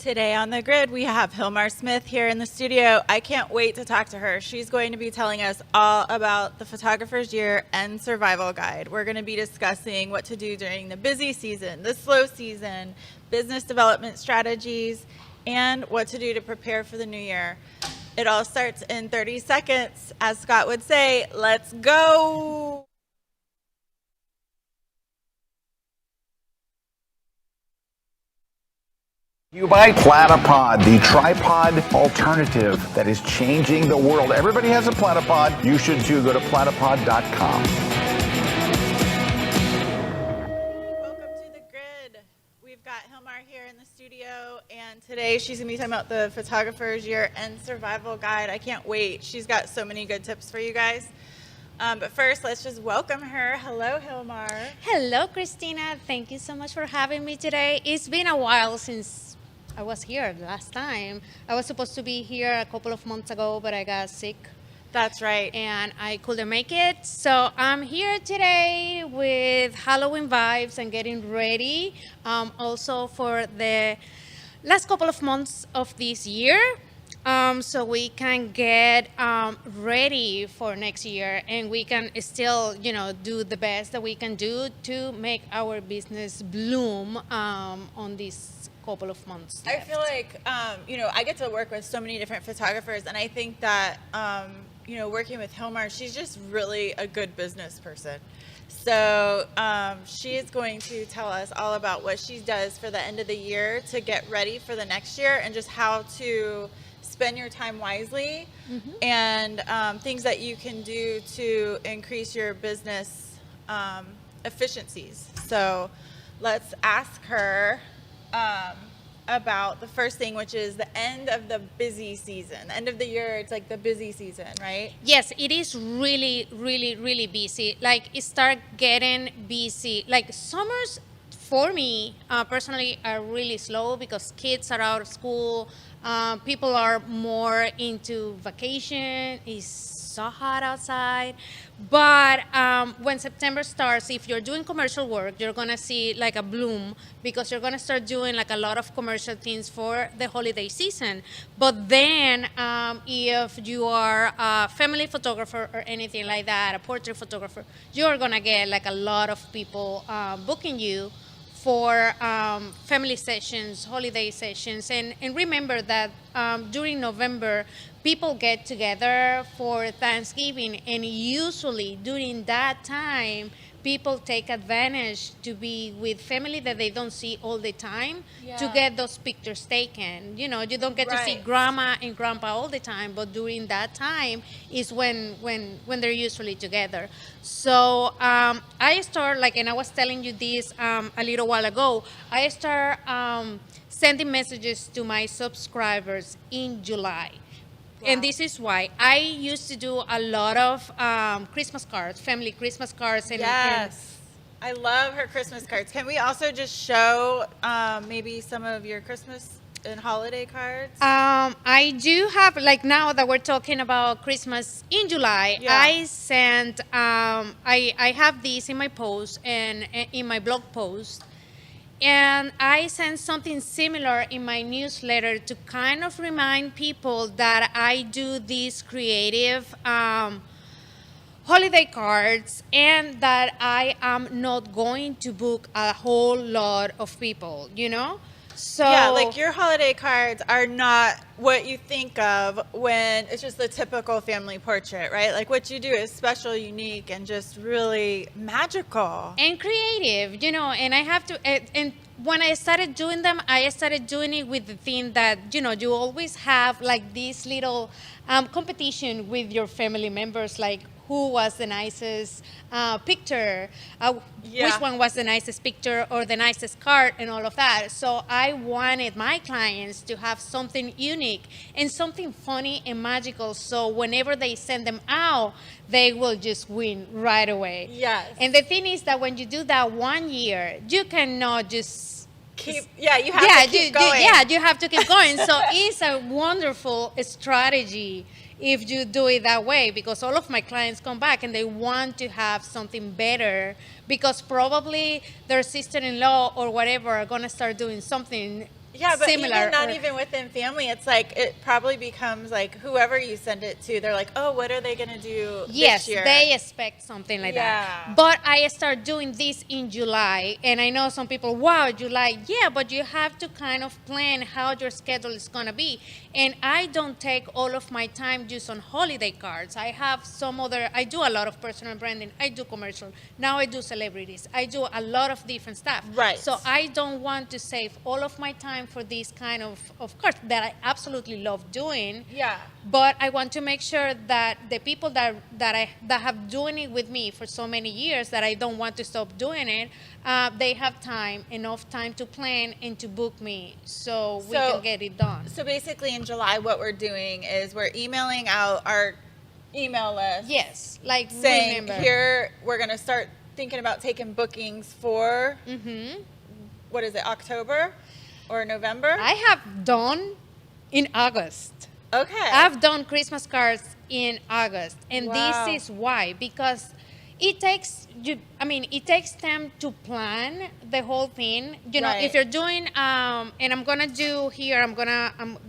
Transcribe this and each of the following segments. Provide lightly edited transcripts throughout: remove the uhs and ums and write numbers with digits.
Today on the grid, we have Gilmar Smith here in the studio. I can't wait to talk to her. She's going to be telling us all about the photographer's year and survival guide. We're going to be discussing what to do during the busy season, the slow season, business development strategies, and what to do to prepare for the new year. It all starts in 30 seconds. As Scott would say, let's go. You buy Platypod, the tripod alternative that is changing the world. Everybody has a Platypod. You should too. Go to platypod.com. Welcome to the grid. We've got Gilmar here in the studio, and today she's going to be talking about the photographer's year and survival guide. I can't wait. She's got so many good tips for you guys. But first, let's just welcome her. Hello, Gilmar. Hello, Christina. Thank you so much for having me today. It's been a while since I was here last time. I was supposed to be here a couple of months ago, but I got sick. That's right. And I couldn't make it. So I'm here today with Halloween vibes and getting ready also for the last couple of months of this year. So we can get ready for next year, and we can still, do the best that we can do to make our business bloom on these couple of months left. I feel like, I get to work with so many different photographers, and I think that, working with Gilmar, she's just really a good business person. So she is going to tell us all about what she does for the end of the year to get ready for the next year, and just how to spend your time wisely, and things that you can do to increase your business efficiencies. So let's ask her about the first thing, which is the end of the busy season. The end of the year, it's like the busy season, right? Yes, it is really, really, really busy. Like, it start getting busy. Like, summers for me personally are really slow because kids are out of school. People are more into vacation. It's so hot outside. But when September starts, if you're doing commercial work, you're going to see like a bloom because you're going to start doing like a lot of commercial things for the holiday season. But then if you are a family photographer or anything like that, a portrait photographer, you're going to get like a lot of people booking you for family sessions, holiday sessions. And remember that during November, people get together for Thanksgiving, and usually during that time, people take advantage to be with family that they don't see all the time to get those pictures taken. You don't get to see grandma and grandpa all the time, but during that time is when they're usually together. So I start, and I was telling you this a little while ago, I start sending messages to my subscribers in July. Wow. And this is why I used to do a lot of Christmas cards, family Christmas cards. Yes. I love her Christmas cards. Can we also just show maybe some of your Christmas and holiday cards? I do have, now that we're talking about Christmas in July, I sent, I have these in my post and in my blog post. And I sent something similar in my newsletter to kind of remind people that I do these creative holiday cards and that I am not going to book a whole lot of people, So yeah, like your holiday cards are not what you think of when it's just the typical family portrait, right? Like what you do is special, unique, and just really magical. And creative, and I have to, and when I started doing them, I started doing it with the thing that, you always have like this little competition with your family members, like who was the nicest picture, which one was the nicest picture or the nicest card and all of that. So I wanted my clients to have something unique and something funny and magical. So whenever they send them out, they will just win right away. Yes. And the thing is that when you do that 1 year, you cannot just you have to keep going. You have to keep going. So it's a wonderful strategy if you do it that way, because all of my clients come back and they want to have something better because probably their sister-in-law or whatever are going to start doing something Yeah, but similar. even not even within family, it's like it probably becomes like whoever you send it to, they're like, oh, what are they gonna do Yes, this year? they expect something like Yeah. that. But I start doing this in July, and I know some people, wow, July, yeah, but you have to kind of plan how your schedule is gonna be. And I don't take all of my time just on holiday cards. I have some other, I do a lot of personal branding, I do commercial, now I do celebrities, I do a lot of different stuff. Right. So I don't want to save all of my time for this kind of cards that I absolutely love doing. Yeah. But I want to make sure that the people that have doing it with me for so many years that I don't want to stop doing it, they have enough time to plan and to book me so we can get it done. So basically in July, what we're doing is we're emailing out our email list. Yes, like Saying remember. here, we're going to start thinking about taking bookings for, what is it, October or November? I have done in August. Okay. I've done Christmas cards in August, and Wow. this is why, because it takes time to plan the whole thing. You know, Right. if you're doing, and I'm gonna do here.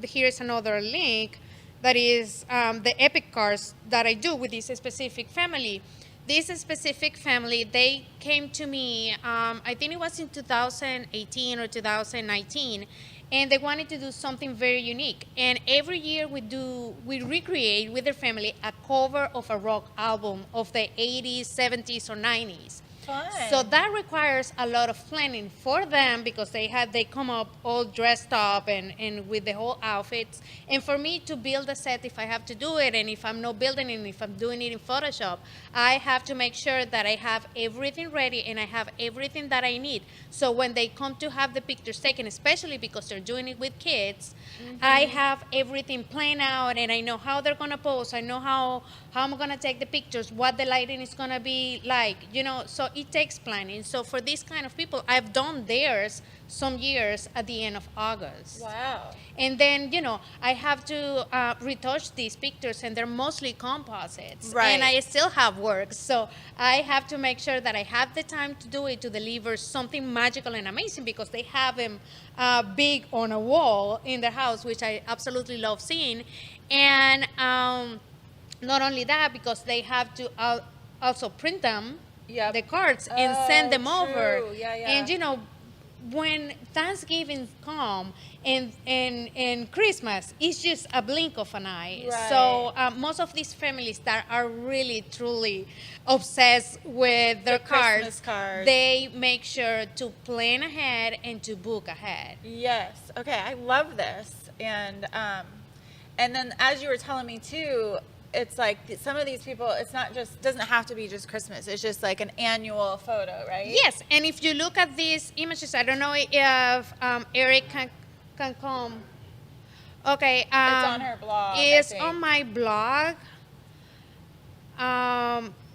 Here's another link, that is the epic cards that I do with this specific family. This specific family, they came to me. I think it was in 2018 or 2019. And they wanted to do something very unique. And every year we recreate with their family a cover of a rock album of the 80s, 70s, or 90s. Fun. So that requires a lot of planning for them because they come up all dressed up and with the whole outfits. And for me to build a set, if I have to do it, and if I'm not building it, if I'm doing it in Photoshop, I have to make sure that I have everything ready and I have everything that I need. So when they come to have the pictures taken, especially because they're doing it with kids, I have everything planned out and I know how they're gonna pose. I know how I'm gonna take the pictures, what the lighting is gonna be like, so it takes planning. So for these kind of people, I've done theirs some years at the end of August. Wow. And then, I have to retouch these pictures, and they're mostly composites. Right. And I still have work. So I have to make sure that I have the time to do it, to deliver something magical and amazing, because they have them big on a wall in their house, which I absolutely love seeing. And not only that, because they have to also print them, Yep. the cards, and send them over. True. Yeah, yeah. And when Thanksgiving come and Christmas, it's just a blink of an eye. Right. So most of these families that are really truly obsessed with their Christmas cards. they make sure to plan ahead and to book ahead. Yes. Okay. I love this. And then as you were telling me too, it's like some of these people, it's not just, doesn't have to be just Christmas. It's just like an annual photo, right? Yes, and if you look at these images, I don't know if Eric can come. Okay. It's on her blog. It's I think. on my blog.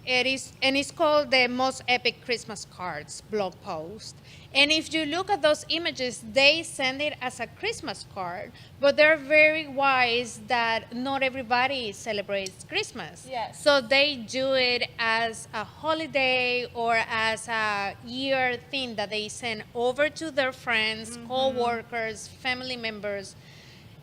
It's called the Most Epic Christmas Cards blog post. And if you look at those images, they send it as a Christmas card, but they're very wise that not everybody celebrates Christmas. Yes. So they do it as a holiday or as a year thing that they send over to their friends, co-workers, family members,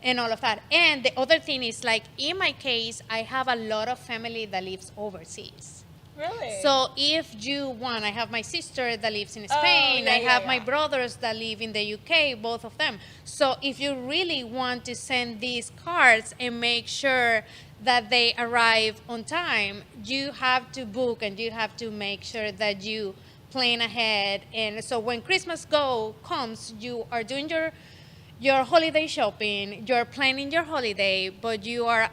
and all of that. And the other thing is, like in my case, I have a lot of family that lives overseas. Really? So if you want, I have my sister that lives in Spain. yeah, I have yeah, my yeah. brothers that live in the UK, both of them. So if you really want to send these cards and make sure that they arrive on time, you have to book and you have to make sure that you plan ahead. And so when Christmas comes, you are doing your holiday shopping, you're planning your holiday, but you are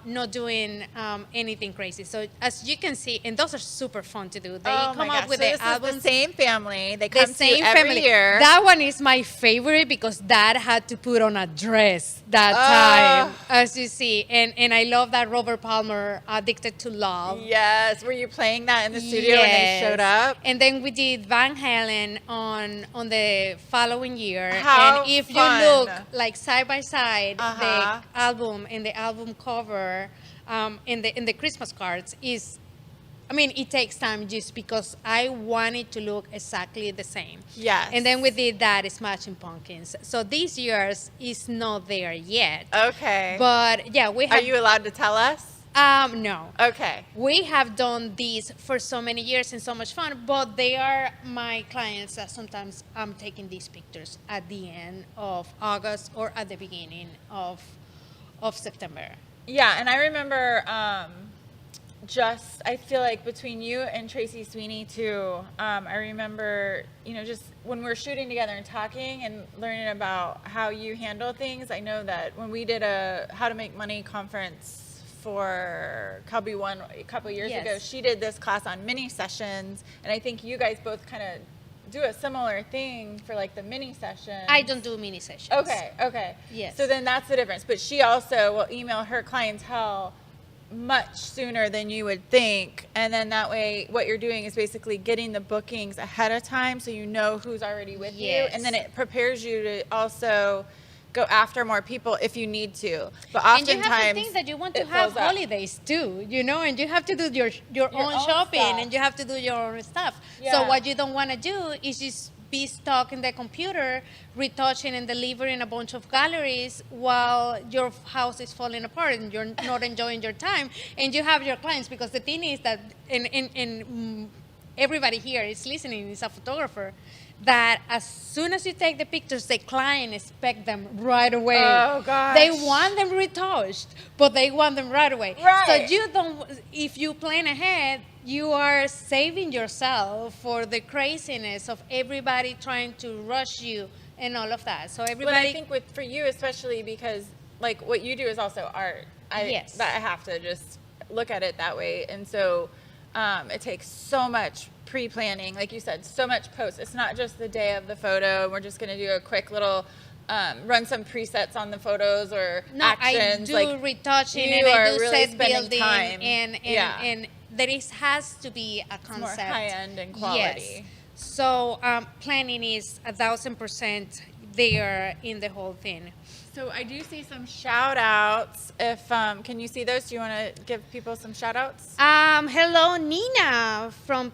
not doing anything crazy. So as you can see, and those are super fun to do. They come up with so the this albums. is the same family. They The come to same you every family. year. That one is my favorite because Dad had to put on a dress that time, as you see. And I love that Robert Palmer, Addicted to Love. Yes. Were you playing that in the studio when they showed up? And then we did Van Halen on the following year. How and if fun. you look like side by side, Uh-huh. the album and the album cover in the Christmas cards is I mean, it takes time just because I want it to look exactly the same. Yes. And then we did that Smashing Pumpkins. So this year's is not there yet. Okay. But yeah, we have. Are you allowed to tell us? No. Okay. We have done these for so many years and so much fun, but they are my clients that sometimes I'm taking these pictures at the end of August or at the beginning of September. Yeah, and I remember I feel like between you and Tracy Sweeney too, I remember, just when we're shooting together and talking and learning about how you handle things. I know that when we did a How to Make Money conference for Cubby One a couple years ago, she did this class on mini sessions, and I think you guys both kind of do a similar thing for like the mini session. I don't do mini sessions. Okay. Yes. So then that's the difference. But she also will email her clientele much sooner than you would think, and then that way what you're doing is basically getting the bookings ahead of time so you know who's already with you, and then it prepares you to also go after more people if you need to. But oftentimes, and you have to think that you want to have holidays too, and you have to do your own shopping stuff. and you have to do your own stuff. Yeah. So what you don't want to do is just be stuck in the computer retouching and delivering a bunch of galleries while your house is falling apart and you're not enjoying your time and you have your clients, because the thing is that and everybody here is listening is a photographer, that as soon as you take the pictures, the client expect them right away. Oh gosh. They want them retouched, but they want them right away. Right. So you don't, if you plan ahead, you are saving yourself for the craziness of everybody trying to rush you and all of that. So everybody. But I think for you especially, because like what you do is also art. Yes. That I have to just look at it that way, and so it takes so much pre-planning, like you said, so much post. It's not just the day of the photo. We're just going to do a quick little run some presets on the photos or actions. I do retouching and I do really set building time. and there has to be a concept. It's more high end and quality. Yes. So planning is 1,000% there in the whole thing. So I do see some shout outs. If can you see those? Do you want to give people some shout outs? Hello, Nina from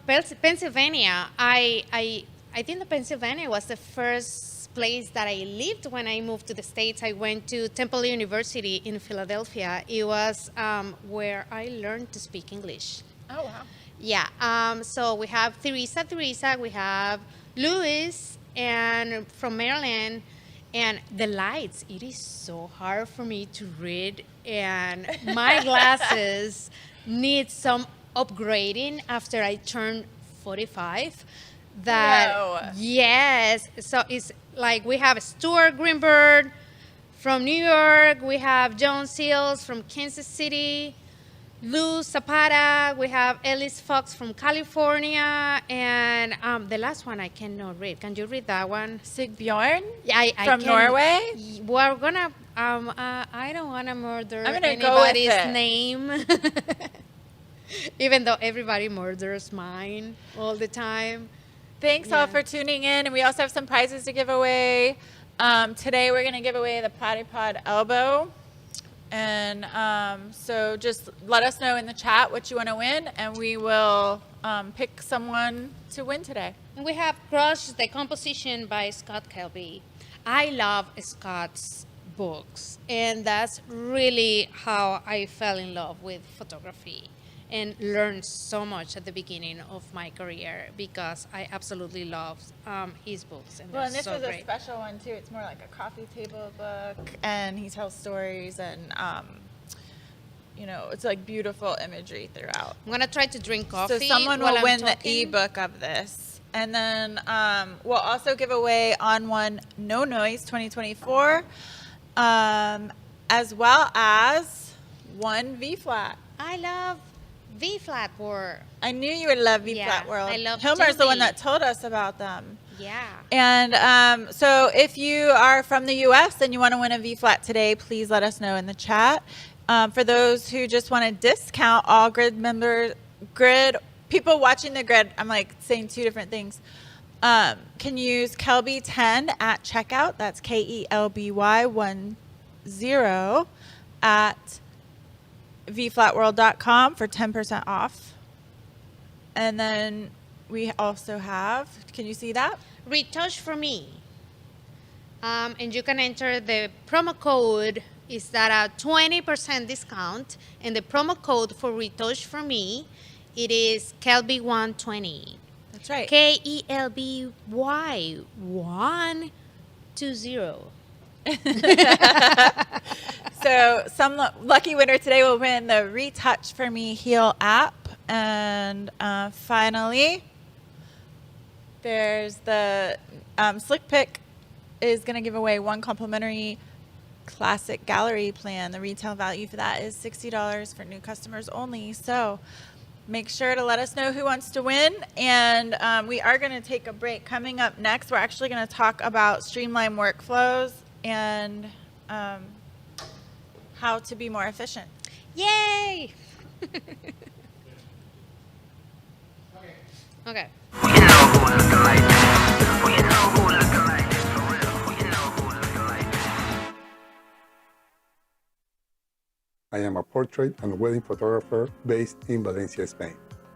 Pennsylvania. I think that Pennsylvania was the first place that I lived when I moved to the States. I went to Temple University in Philadelphia. It was where I learned to speak English. Oh, wow. Yeah. So we have Teresa. We have Louis, and from Maryland. And the lights, it is so hard for me to read, and my glasses need some upgrading after I turned 45. Yes. So it's like we have Stuart Greenberg from New York, we have John Seals from Kansas City, Lou Zapata, we have Ellis Fox from California, and the last one I cannot read. Can you read that one? Sigbjorn? Yeah, I from Norway? We're gonna, I don't want to murder anybody's name. Even though everybody murders mine all the time. Thanks all for tuning in, and we also have some prizes to give away. Today we're gonna give away the Platypod elbow. And so just let us know in the chat what you want to win, and we will pick someone to win today. And we have Crush, the composition by Scott Kelby. I love Scott's books, and that's really how I fell in love with photography and learned so much at the beginning of my career, because I absolutely love his books. And And this so was great. a special one too. It's more like a coffee table book, and he tells stories, and it's like beautiful imagery throughout. I'm gonna try to drink coffee. So someone while will I'm win talking. the ebook of this, and then we'll also give away On One No Noise 2024, as well as one V flat. I love V-flat work. I knew you would love V Yeah, flat world. I love Gilmar's the one 2V. that told us about them. Yeah. And so if you are from the U.S. and you want to win a V flat today, please let us know in the chat. For those who just want to discount, all grid people watching the grid, I'm like saying two different things, can use Kelby 10 at checkout. That's KELBY 10 at vflatworld.com for 10% off. And then we also have, can you see that? Retouch for me. And you can enter the promo code is that a 20% discount, and the promo code for Retouch for me, it is Kelby120. That's right. Kelby 120. So some lucky winner today will win the Retouch for Me Heal app. And finally, there's the Slick Pick is going to give away one complimentary classic gallery plan. The retail value for that is $60 for new customers only. So make sure to let us know who wants to win. And we are going to take a break. Coming up next, we're actually going to talk about streamlined workflows and how to be more efficient. Yay! Okay. I am a portrait and wedding photographer based in Valencia, Spain.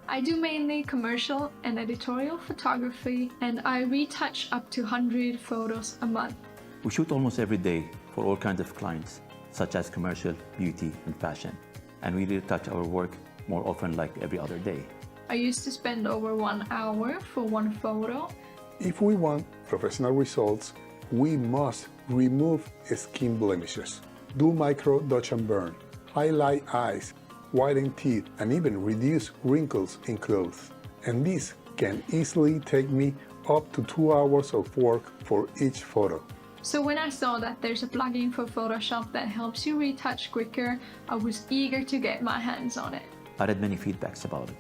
I do mainly commercial and editorial photography, and I retouch up to 100 photos a month. We shoot almost every day for all kinds of clients, such as commercial, beauty, and fashion. And we retouch our work more often, like every other day. I used to spend over 1 hour for one photo. If we want professional results, we must remove skin blemishes, do micro dodge and burn, highlight eyes, whiten teeth, and even reduce wrinkles in clothes. And this can easily take me up to 2 hours of work for each photo. So when I saw that there's a plugin for Photoshop that helps you retouch quicker, I was eager to get my hands on it. I read many feedbacks about it,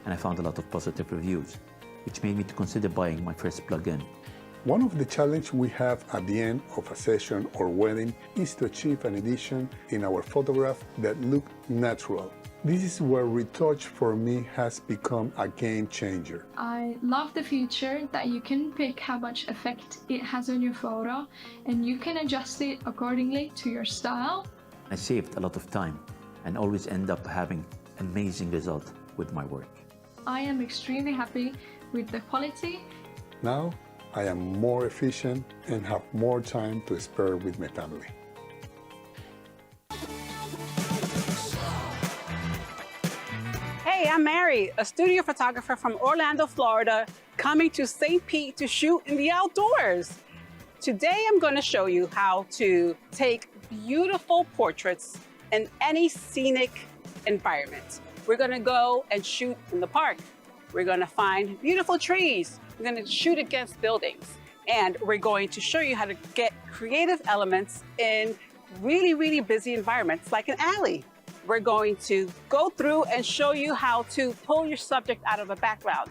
and I found a lot of positive reviews, which made me to consider buying my first plugin. One of the challenges we have at the end of a session or wedding is to achieve an edition in our photograph that look natural. This is where Retouch for me has become a game changer. I love the feature that you can pick how much effect it has on your photo, and you can adjust it accordingly to your style. I saved a lot of time and always end up having amazing result with my work. I am extremely happy with the quality. Now I am more efficient and have more time to spare with my family. Hey, I'm Mary, a studio photographer from Orlando, Florida, coming to St. Pete to shoot in the outdoors. Today, I'm going to show you how to take beautiful portraits in any scenic environment. We're going to go and shoot in the park. We're going to find beautiful trees. We're going to shoot against buildings. And we're going to show you how to get creative elements in really, really busy environments like an alley. We're going to go through and show you how to pull your subject out of the background.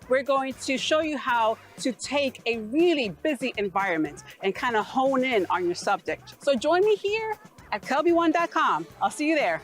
We're going to show you how to take a really busy environment and kind of hone in on your subject. So join me here at kelby1.com. I'll see you there.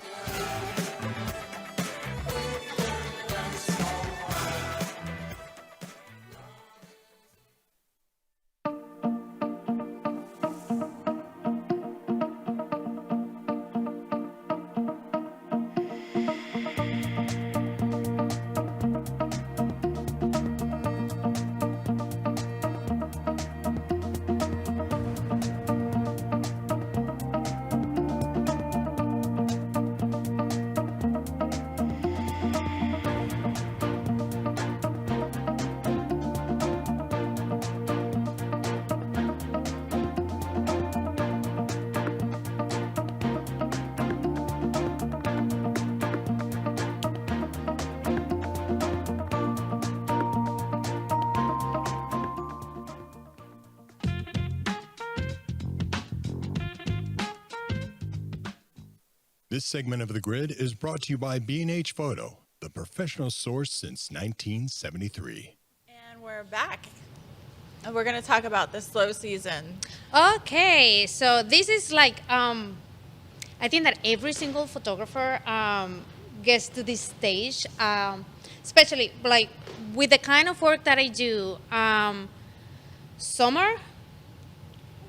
This segment of The Grid is brought to you by B&H Photo, the professional source since 1973. And we're back. And we're going to talk about the slow season. Okay, so this is like, I think that every single photographer gets to this stage, especially like with the kind of work that I do. Summer,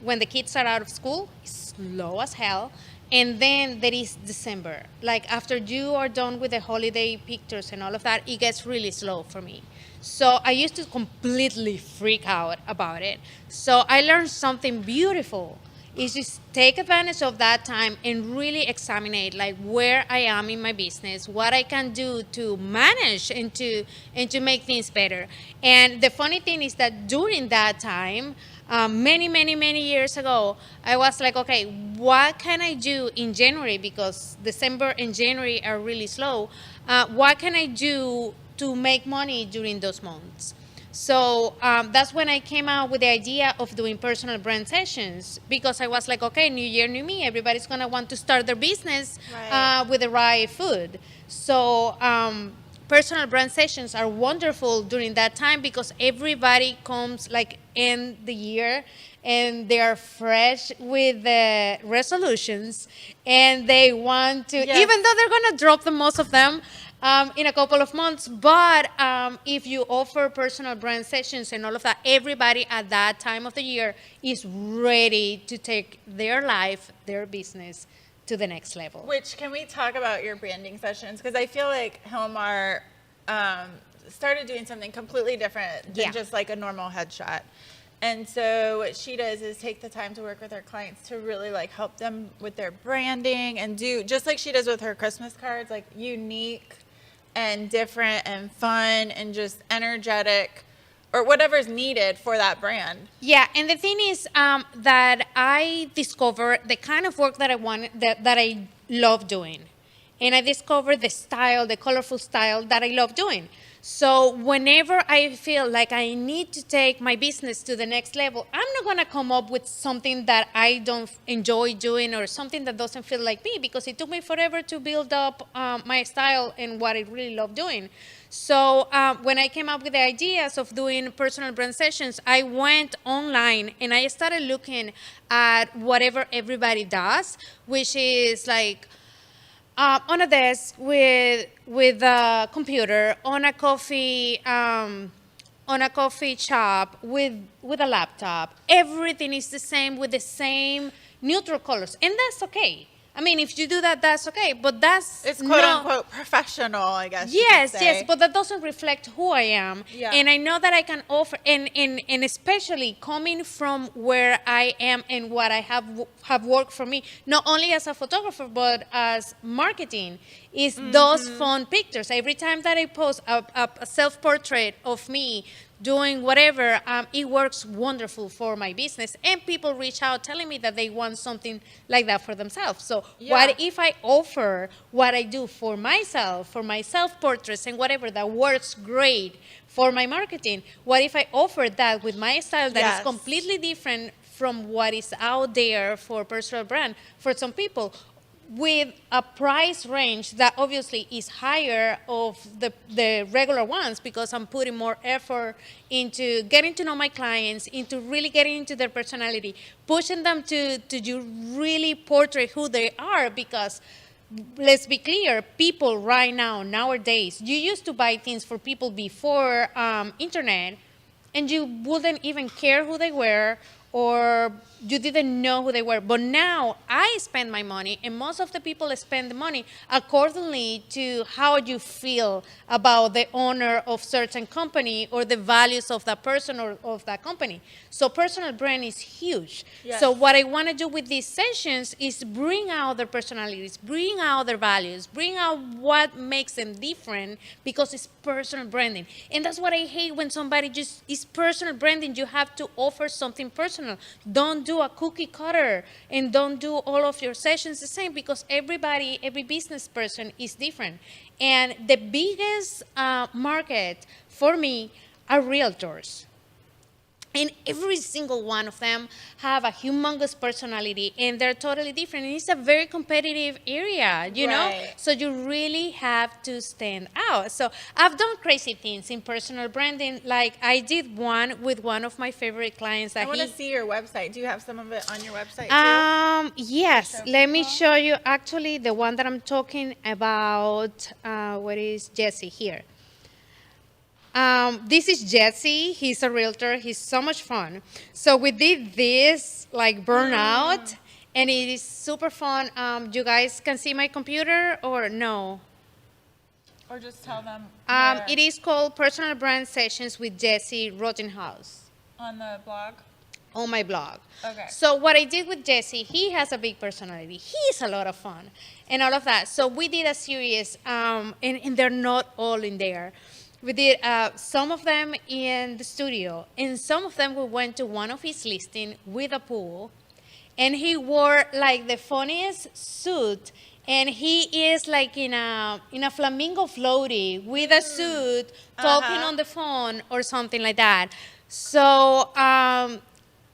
when the kids are out of school, is slow as hell. And then there is December. Like after you are done with the holiday pictures and all of that, it gets really slow for me. So I used to completely freak out about it. So I learned something beautiful is just take advantage of that time and really examine it, like where I am in my business, what I can do to manage and to make things better. And the funny thing is that during that time, many years ago, I was like, okay, what can I do in January? Because December and January are really slow. What can I do to make money during those months? So that's when I came out with the idea of doing personal brand sessions, because I was like, okay, new year, new me. Everybody's going to want to start their business with the right food. So personal brand sessions are wonderful during that time because everybody comes like in the year and they are fresh with the resolutions and they want to, even though they're going to drop the most of them in a couple of months, but if you offer personal brand sessions and all of that, everybody at that time of the year is ready to take their life, their business to the next level. Which, can we talk about your branding sessions? Because I feel like Gilmar started doing something completely different than just like a normal headshot. And so what she does is take the time to work with her clients to really like help them with their branding and do, just like she does with her Christmas cards, like unique and different and fun and just energetic or whatever's needed for that brand. Yeah, and the thing is that I discovered the kind of work that I want, that I love doing. And I discovered the style, the colorful style that I love doing. So whenever I feel like I need to take my business to the next level, I'm not going to come up with something that I don't enjoy doing or something that doesn't feel like me, because it took me forever to build up my style and what I really love doing. So when I came up with the ideas of doing personal brand sessions, I went online and I started looking at whatever everybody does, which is like on a desk with a computer, on a coffee shop with a laptop. Everything is the same with the same neutral colors, and that's okay. I mean, if you do that, that's okay. But it's quote unquote professional, I guess. Yes, but that doesn't reflect who I am. Yeah. And I know that I can offer, and especially coming from where I am and what I have worked for me, not only as a photographer but as marketing, is those fun pictures. Every time that I post a self-portrait of me doing whatever, it works wonderful for my business. And people reach out telling me that they want something like that for themselves. So what if I offer what I do for myself, for my self-portraits and whatever that works great for my marketing? What if I offer that with my style that is completely different from what is out there for personal brand for some people, with a price range that obviously is higher of the regular ones, because I'm putting more effort into getting to know my clients, into really getting into their personality, pushing them to really portray who they are. Because let's be clear, people right now, nowadays, you used to buy things for people before internet, and you wouldn't even care who they were, or you didn't know who they were. But now I spend my money, and most of the people spend the money accordingly to how you feel about the owner of certain company or the values of that person or of that company. So personal brand is huge. Yes. So what I want to do with these sessions is bring out their personalities, bring out their values, bring out what makes them different, because it's personal branding. And that's what I hate, when somebody just is personal branding. You have to offer something personal. Don't do a cookie cutter, and don't do all of your sessions the same, because every business person is different. And the biggest market for me are realtors. And every single one of them have a humongous personality, and they're totally different. And it's a very competitive area, you know? So you really have to stand out. So I've done crazy things in personal branding. Like I did one with one of my favorite clients. I want to see your website. Do you have some of it on your website too? Yes. Let me show you actually the one that I'm talking about. What is Jesse here? This is Jesse. He's a realtor. He's so much fun. So we did this like burnout, and it is super fun. You guys can see my computer or no? Or just tell them It is called Personal Brand Sessions with Jesse Rottenhouse on the blog. on my blog. Okay. So what I did with Jesse, he has a big personality. He's a lot of fun and all of that. So we did a series, and they're not all in there. We did some of them in the studio, and some of them we went to one of his listings with a pool, and he wore like the funniest suit, and he is like in a flamingo floaty with a suit, talking on the phone or something like that. So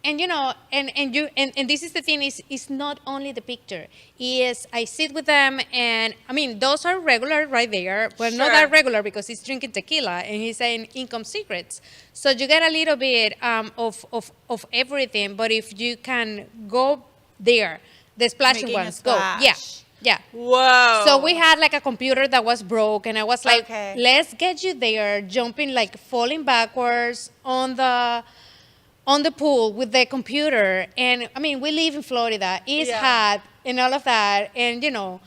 and you know, and this is the thing, is not only the picture. Is I sit with them, and I mean those are regular right there, but not that regular because he's drinking tequila and he's saying income secrets. So you get a little bit of everything. But if you can go there, the splashing Making a ones, go, splash. yeah. Whoa. So we had like a computer that was broke, and I was like, Okay. let's get you there, jumping, like falling backwards on the pool with the computer. And I mean, we live in Florida. It's hot and all of that. And you know,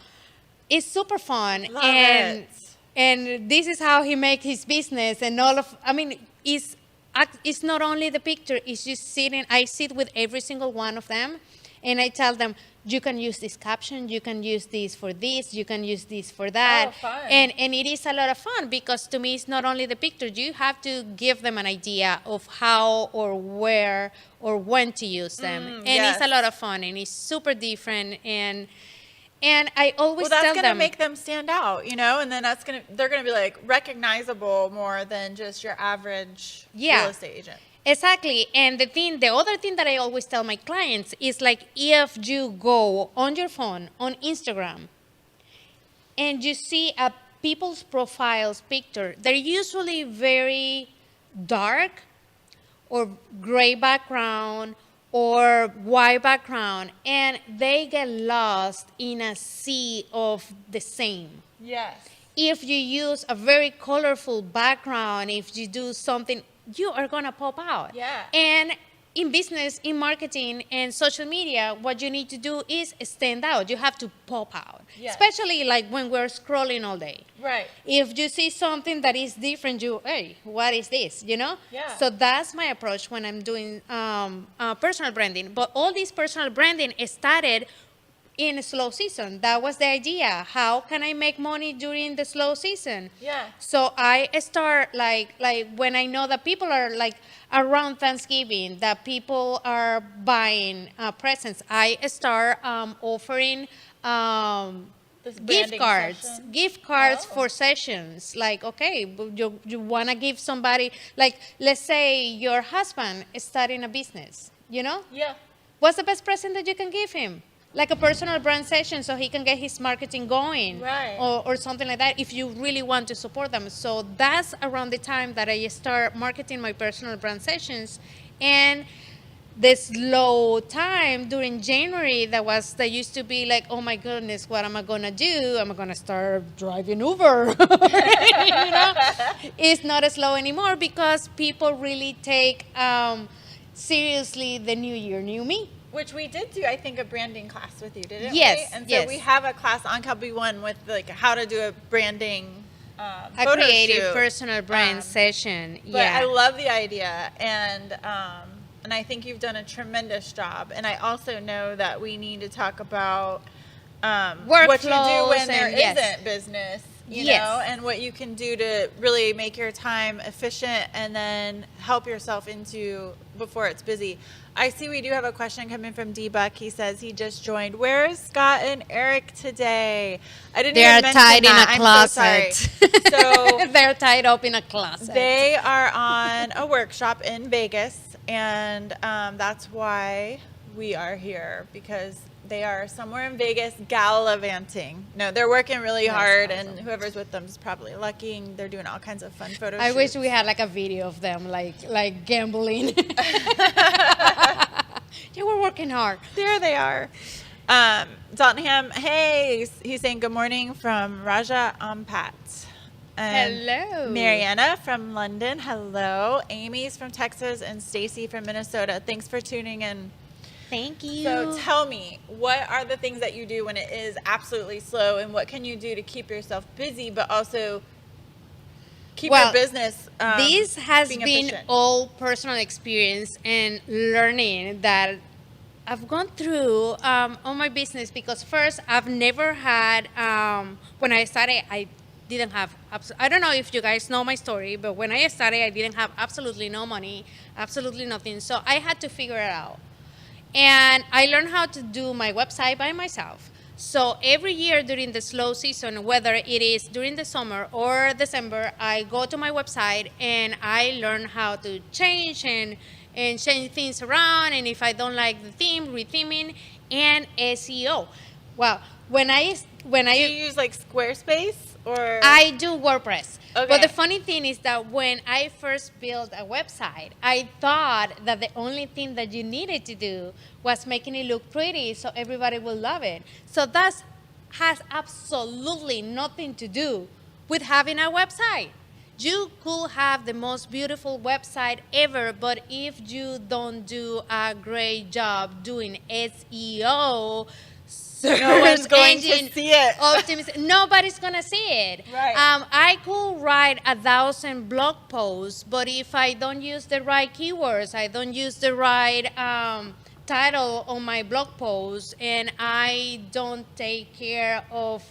it's super fun. Love and it. and this is how he makes his business and all of, I mean, it's not only the picture, it's just sitting, I sit with every single one of them, and I tell them, you can use this caption, you can use this for this, you can use this for that. Oh, fun. And it is a lot of fun, because to me, it's not only the picture. You have to give them an idea of how or where or when to use them. And yes. it's a lot of fun, and it's super different. And I always Well, that's tell gonna them, make them stand out, you know, and then they're gonna be like recognizable more than just your average real estate agent. Exactly. And the other thing that I always tell my clients is, like, if you go on your phone on Instagram and you see a people's profiles picture, they're usually very dark or gray background or white background, and they get lost in a sea of the same. Yes. If you use a very colorful background, if you do something, you are going to pop out. Yeah. And in business, in marketing, and social media, what you need to do is stand out. You have to pop out. Yes. Especially like when we're scrolling all day. Right. If you see something that is different, hey, what is this, you know? Yeah. So that's my approach when I'm doing personal branding. But all this personal branding started in a slow season. That was the idea. How can I make money during the slow season? Yeah. So I start like when I know that people are like around Thanksgiving, that people are buying presents, I start offering This gift branding cards. session. Gift cards Oh. for sessions. Like, okay, you want to give somebody, like, let's say your husband is starting a business, you know? Yeah. What's the best present that you can give him? Like a personal brand session, so he can get his marketing going. Right. Or something like that, if you really want to support them. So that's around the time that I start marketing my personal brand sessions. And the slow time during January, that used to be like, oh my goodness, what am I gonna do? Am I gonna start driving Uber? You know? It's not as slow anymore, because people really take seriously the new year, new me. Which we did do, I think, a branding class with you, didn't we? Yes, And so yes. we have a class on Cubby One with like how to do a branding A photo creative shoot. personal brand session. But I love the idea, and I think you've done a tremendous job. And I also know that we need to talk about what you do when Workflows there and- yes. isn't business, you Yes. know, and what you can do to really make your time efficient and then help yourself into before it's busy. I see we do have a question coming from D-Buck. He says he just joined. Where is Scott and Eric today? I didn't They even are mention tied in that. a I'm closet. so sorry. So they're tied up in a closet. they are on a workshop in Vegas, and that's why we are here, because they are somewhere in Vegas gallivanting. No, they're working really hard, and whoever's with them is probably lucky, and they're doing all kinds of fun photo I shoots. wish we had like a video of them, like gambling. You were working hard. There they are. Tottenham, hey, he's saying good morning from Raja Ampat. Hello. Mariana from London, hello. Amy's from Texas, and Stacy from Minnesota. Thanks for tuning in. Thank you. So tell me, what are the things that you do when it is absolutely slow, and what can you do to keep yourself busy but also keep your business this has being been efficient? all personal experience and learning that I've gone through on my business, because first I've never had when I started I didn't have I don't know if you guys know my story, but when I started I didn't have absolutely no money, absolutely nothing, so I had to figure it out. And I learned how to do my website by myself. So every year during the slow season, whether it is during the summer or December, I go to my website and I learn how to change and change things around. And if I don't like the theme, retheming and SEO. Well, when Do you use like Squarespace or? I do WordPress. Okay. But the funny thing is that when I first built a website, I thought that the only thing that you needed to do was making it look pretty so everybody will love it. So that has absolutely nothing to do with having a website. You could have the most beautiful website ever, but if you don't do a great job doing SEO, No one's going to see it. nobody's gonna see it. Right. I could write 1,000 blog posts, but if I don't use the right keywords, I don't use the right title on my blog post, and I don't take care of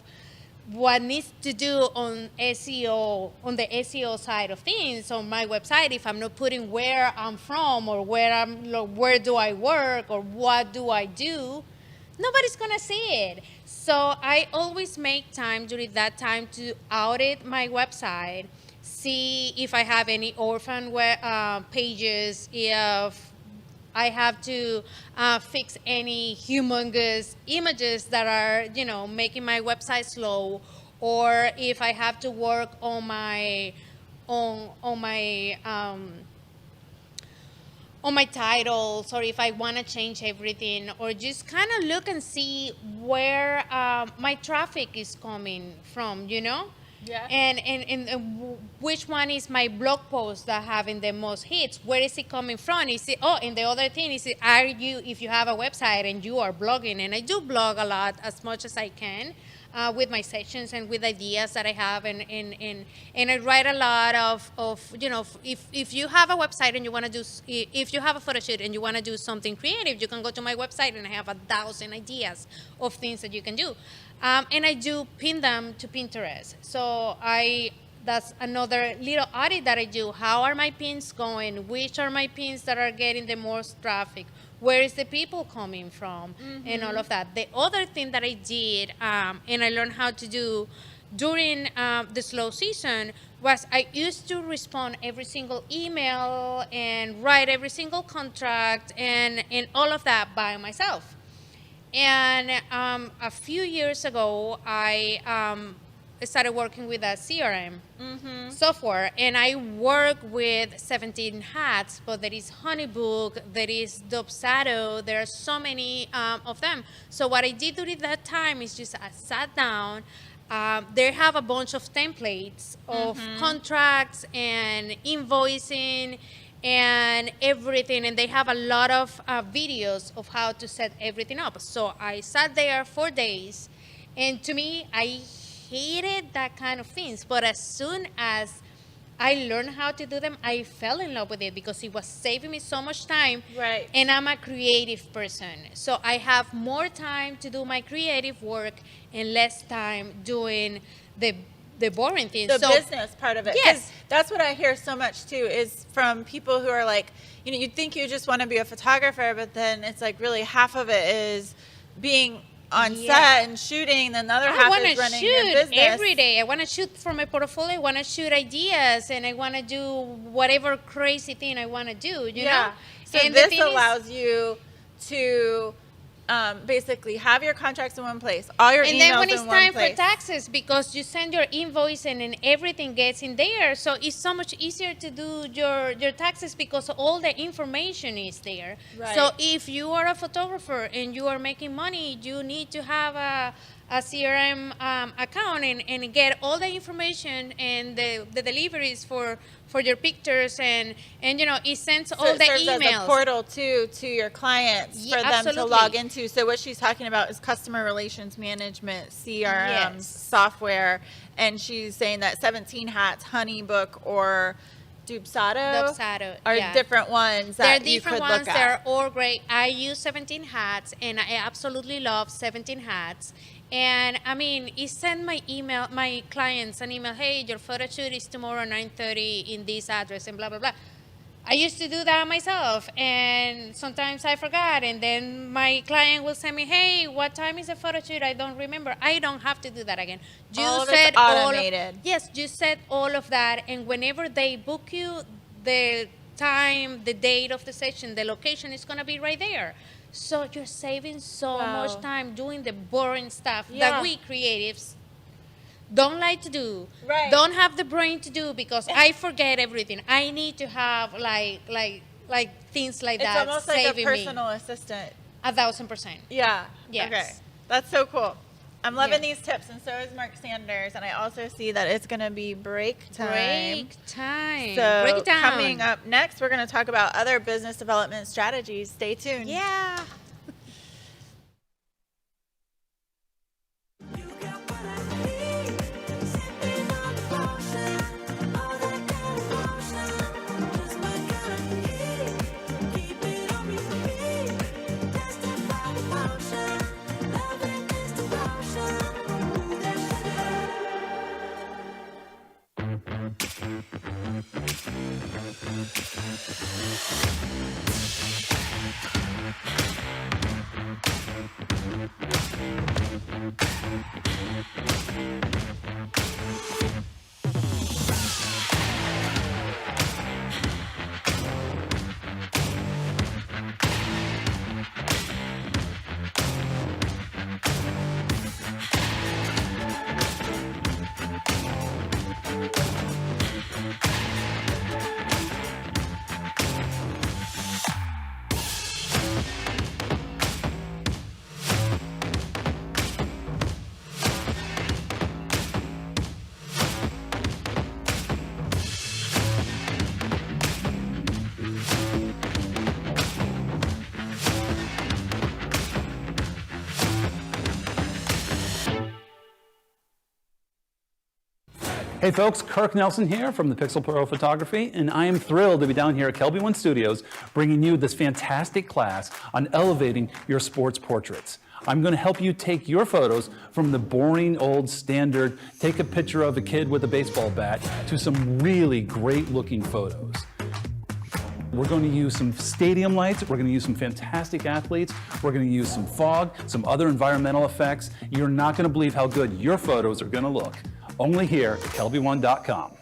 what needs to do on SEO, on the SEO side of things on my website, if I'm not putting where I'm from or where do I work or what do I do, nobody's gonna see it. So I always make time during that time to audit my website, see if I have any orphan pages, if I have to fix any humongous images that are, making my website slow, or if I have to work on my titles, or if I want to change everything, or just kind of look and see where my traffic is coming from, Yeah. And which one is my blog post that having the most hits? Where is it coming from? Is it, and the other thing is, if you have a website and you are blogging, and I do blog a lot as much as I can, with my sessions and with ideas that I have, and I write a lot of if you have a website and you want to do, if you have a photo shoot and you want to do something creative, you can go to my website and I have 1,000 ideas of things that you can do, and I do pin them to Pinterest. So that's another little audit that I do. How are my pins going? Which are my pins that are getting the most traffic? Where is the people coming from? And all of that. The other thing that I did, and I learned how to do during the slow season, was I used to respond every single email and write every single contract and all of that by myself. And a few years ago, I started working with a CRM software, and I work with 17 hats, but there is Honeybook, there is Dubsado, there are so many of them. So what I did during that time is just I sat down. They have a bunch of templates of contracts and invoicing and everything, and they have a lot of videos of how to set everything up. So I sat there 4 days, and to me, I hated that kind of things, but as soon as I learned how to do them, I fell in love with it because it was saving me so much time. Right. And I'm a creative person, so I have more time to do my creative work and less time doing the boring things. The business part of it. Yes. 'Cause that's what I hear so much too, is from people who are like, you'd think you just want to be a photographer, but then it's like really half of it is being on set and shooting, then the other half is running your business. I want to shoot every day. I want to shoot for my portfolio. I want to shoot ideas, and I want to do whatever crazy thing I want to do, you know? So and this allows you to basically have your contracts in one place, all your emails in one place. And then when it's time for taxes, because you send your invoice and everything gets in there, so it's so much easier to do your taxes because all the information is there. Right. So if you are a photographer and you are making money, you need to have CRM account and get all the information and the deliveries for your pictures and it sends all it the serves emails. as a portal to your clients for them to log into. So what she's talking about is customer relations management, CRM software, and she's saying that 17 Hats, Honeybook, or Dubsado are different ones that you could look at. They're all great. I use 17 Hats, and I absolutely love 17 Hats. And I mean, it sent my clients an email, hey, your photo shoot is tomorrow 9:30 in this address, and blah, blah, blah. I used to do that myself, and sometimes I forgot, and then my client will send me, hey, what time is the photo shoot? I don't remember. I don't have to do that again. All of it's automated. Yes, you set all of that, and whenever they book you, the time, the date of the session, the location is going to be right there. So you're saving so much time doing the boring stuff that we creatives don't like to do, don't have the brain to do, because I forget everything. I need to have like things like that. It's almost like a personal assistant. 1,000%. Yeah. Yes. Okay. That's so cool. I'm loving these tips, and so is Mark Sanders. And I also see that it's going to be break time. Break time. So break it down. Coming up next, we're going to talk about other business development strategies. Stay tuned. Yeah. Hey folks, Kirk Nelson here from the Pixel Pro Photography, and I am thrilled to be down here at Kelby One Studios bringing you this fantastic class on elevating your sports portraits. I'm going to help you take your photos from the boring old standard, take a picture of a kid with a baseball bat, to some really great looking photos. We're going to use some stadium lights, we're going to use some fantastic athletes, we're going to use some fog, some other environmental effects. You're not going to believe how good your photos are going to look. Only here at kelby1.com.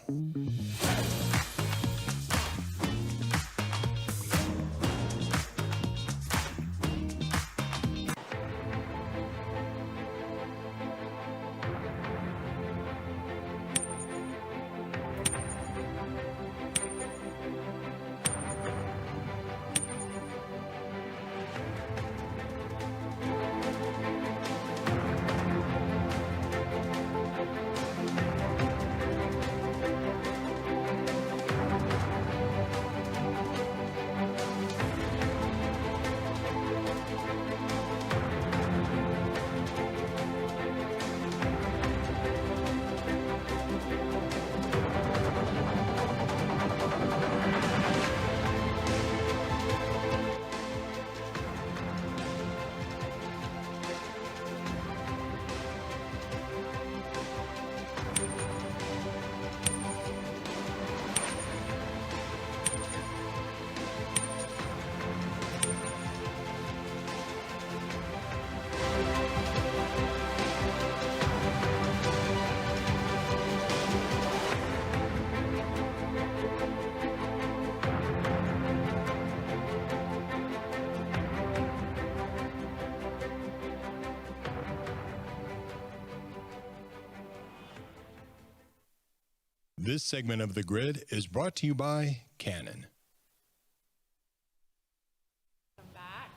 This segment of The Grid is brought to you by Canon. Welcome back.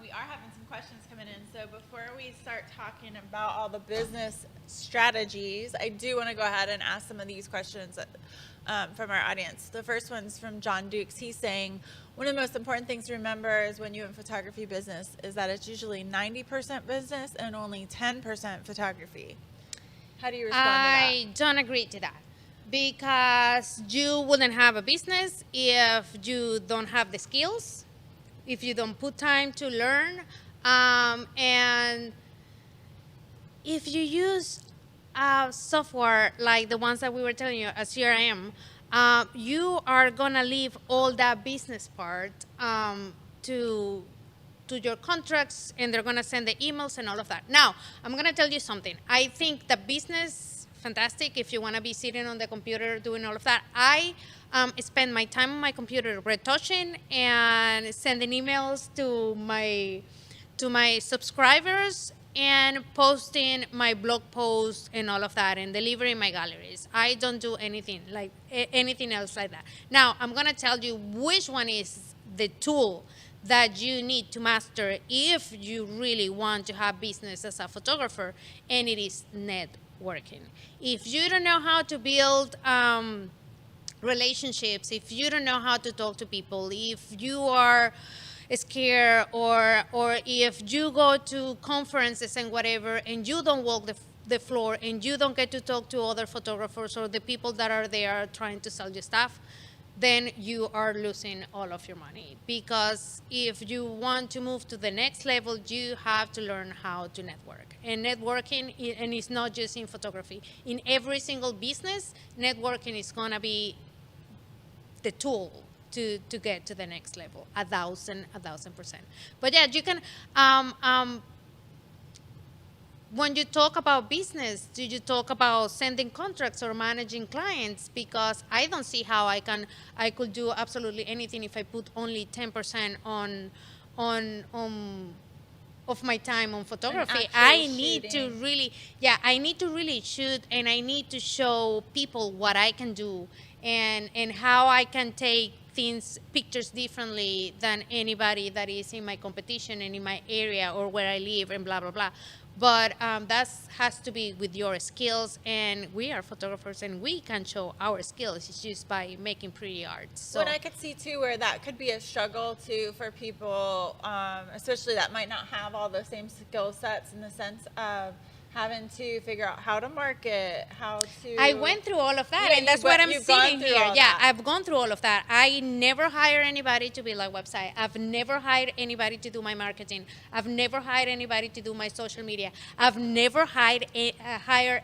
We are having some questions coming in So before we start talking about all the business strategies, I do want to go ahead and ask some of these questions from our audience. The first one's from John Dukes. He's saying, one of the most important things to remember is when you're in photography business is that it's usually 90% business and only 10% photography. How do you respond to that? I don't agree to that, because you wouldn't have a business if you don't have the skills, if you don't put time to learn, and if you use software like the ones that we were telling you, a CRM, you are gonna leave all that business part to your contracts, and they're gonna send the emails and all of that. Now, I'm gonna tell you something. I think the business, fantastic if you wanna be sitting on the computer doing all of that. I spend my time on my computer retouching and sending emails to my subscribers and posting my blog posts and all of that and delivering my galleries. I don't do anything else like that. Now, I'm gonna tell you which one is the tool that you need to master if you really want to have business as a photographer, and it is networking. If you don't know how to build relationships, if you don't know how to talk to people, if you are scared, or if you go to conferences and whatever and you don't walk the floor and you don't get to talk to other photographers or the people that are there trying to sell you stuff, then you are losing all of your money. Because if you want to move to the next level, you have to learn how to network. And networking, and it's not just in photography, in every single business, networking is gonna be the tool to get to the next level, 1,000%. But yeah, you can, when you talk about business, do you talk about sending contracts or managing clients? Because I don't see how I could do absolutely anything if I put only 10% of my time on photography. I need to really shoot, and I need to show people what I can do and how I can take pictures differently than anybody that is in my competition and in my area or where I live and blah, blah, blah. But that has to be with your skills, and we are photographers and we can show our skills. It's just by making pretty art. So Well, I could see too where that could be a struggle too for people, especially that might not have all the same skill sets, in the sense of having to figure out how to market, how to... I went through all of that, Yeah, and that's what I'm sitting here. Yeah, that. I've gone through all of that. I never hire anybody to build a website. I've never hired anybody to do my marketing. I've never hired anybody to do my social media. I've never hired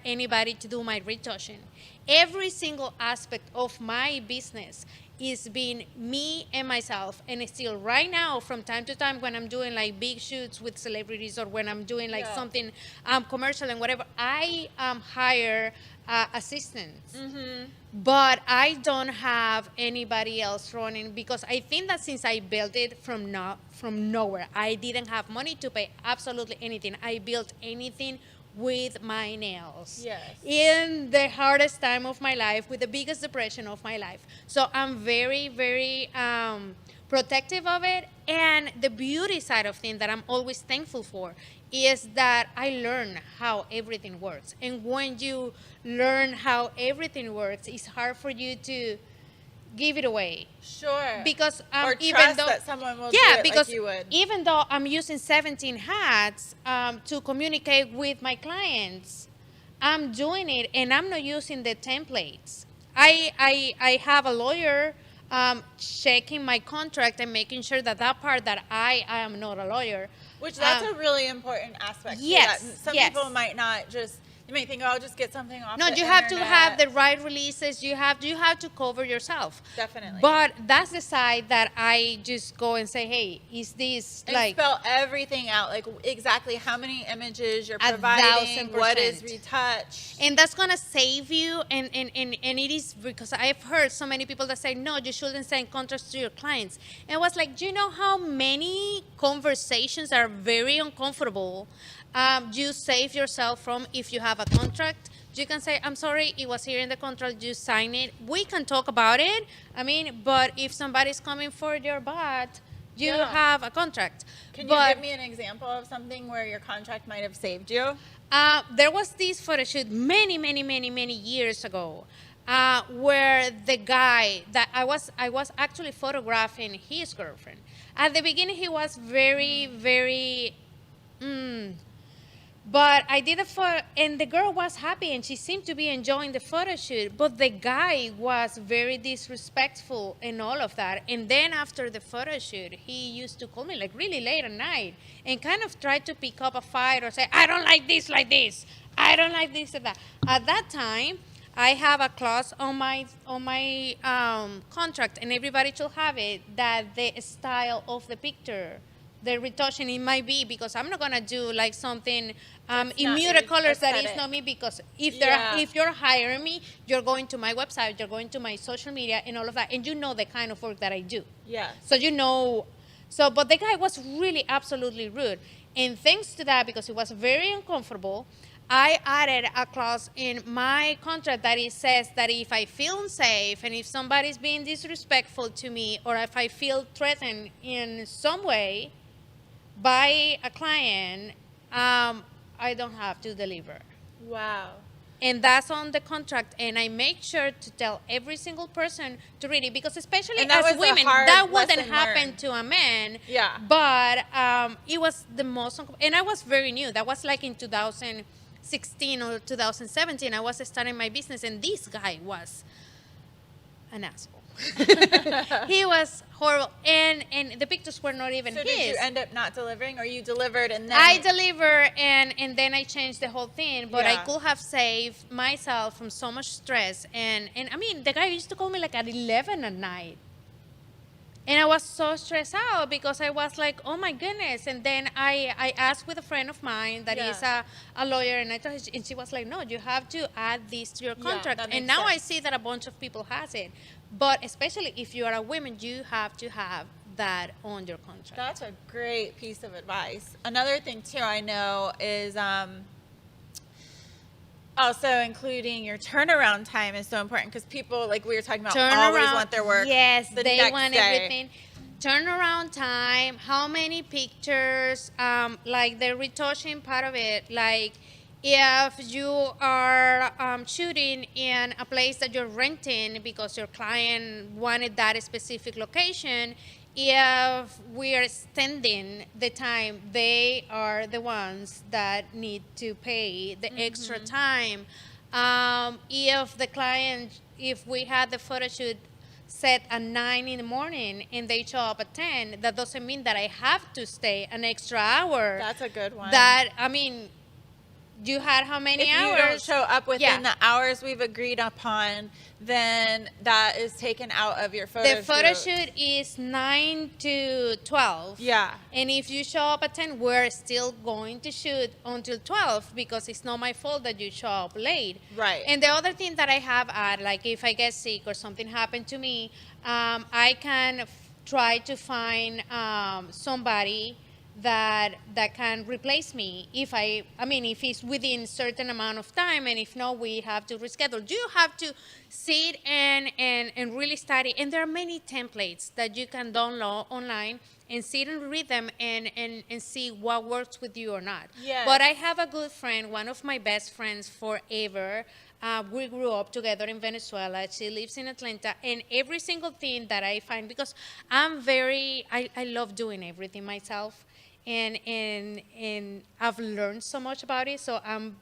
anybody to do my retouching. Every single aspect of my business is being me and myself. And still right now, from time to time, when I'm doing like big shoots with celebrities, or when I'm doing like something commercial and whatever, I hire assistants. Mm-hmm. But I don't have anybody else running, because I think that since I built it from nowhere, I didn't have money to pay absolutely anything. I built anything with my nails. Yes. In the hardest time of my life, with the biggest depression of my life. So I'm very, very protective of it. And the beauty side of things that I'm always thankful for is that I learn how everything works. And when you learn how everything works, it's hard for you to give it away. Sure. Because or even trust though that someone will do it because like you would. even though I'm using 17 hats to communicate with my clients, I'm doing it and I'm not using the templates. I have a lawyer checking my contract and making sure that part that I am not a lawyer. Which that's a really important aspect. Yes. Too, that some yes. people might not just. You may think, oh, I'll just get something off. No, the you have to have the internet. right releases. You have to cover yourself. Definitely. But that's the side that I just go and say, hey, is this and like spell everything out, like exactly how many images you're 1,000%. providing, what is retouched. And that's gonna save you. And it is, because I've heard so many people that say, no, you shouldn't send contracts to your clients. And I was like, do you know how many conversations are very uncomfortable? You save yourself from, if you have a contract, you can say, I'm sorry, it was here in the contract, you sign it. We can talk about it. I mean, but if somebody's coming for your butt, You Yeah. have a contract. Can you But give me an example of something where your contract might have saved you? there was this photo shoot many years ago, where the guy that I was actually photographing his girlfriend. At the beginning, he was very. But I did a photo, and the girl was happy, and she seemed to be enjoying the photo shoot. But the guy was very disrespectful and all of that. And then after the photo shoot, he used to call me like really late at night and kind of try to pick up a fight or say, "I don't like this like this. I don't like this and that." At that time, I have a clause on my contract, and everybody should have it, that the style of the picture, the retouching, it might be, because I'm not gonna do like something in not muted your colors that is aesthetic. not me, because if Yeah. if you're hiring me, you're going to my website, you're going to my social media and all of that, and you know the kind of work that I do. Yes. So you know, but the guy was really absolutely rude, and thanks to that, because it was very uncomfortable, I added a clause in my contract that it says that if I feel unsafe and if somebody's being disrespectful to me, or if I feel threatened in some way by a client, I don't have to deliver. Wow. And that's on the contract, and I make sure to tell every single person to read it, because especially And that as was a women, hard that wouldn't lesson happen learned. to a man. Yeah. But it was the most, and I was very new. That was like in 2016 or 2017. I was starting my business, and this guy was an asshole. He was horrible, and the pictures were not even So his. did you end up not delivering, or you delivered and then? I deliver, and then I changed the whole thing, but I Yeah. could have saved myself from so much stress. And I mean, the guy used to call me like at 11 at night. And I was so stressed out because I was like, oh my goodness. And then I asked with a friend of mine that is a lawyer, and I told her, and she was like, no, you have to add this to your Yeah, contract. that And makes now I sense. see that a bunch of people has it. But especially if you are a woman, you have to have that on your contract. That's a great piece of advice. Another thing too I know is also including your turnaround time is so important, because people, like we were talking about, always want their work. Yes, the they next want day. everything. Turnaround time, how many pictures, like the retouching part of it, like if you are shooting in a place that you're renting because your client wanted that specific location, if we are extending the time, they are the ones that need to pay the extra time. If the client, if we had the photo shoot set at 9 in the morning and they show up at 10, that doesn't mean that I have to stay an extra hour. That's a good one. That, I mean, you had how many If you hours? don't show up within Yeah. the hours we've agreed upon, then that is taken out of your photo shoot. The photo shoot is 9 to 12. Yeah. And if you show up at 10, we're still going to shoot until 12, because it's not my fault that you show up late. Right. And the other thing that I have like if I get sick or something happened to me, I can try to find somebody that can replace me if if it's within certain amount of time, and if not, we have to reschedule. You have to sit and really study, and there are many templates that you can download online and sit and read them and see what works with you or not. Yes. But I have a good friend, one of my best friends forever. We grew up together in Venezuela. She lives in Atlanta, and every single thing that I find, because I love doing everything myself, and I've learned so much about it. So I'm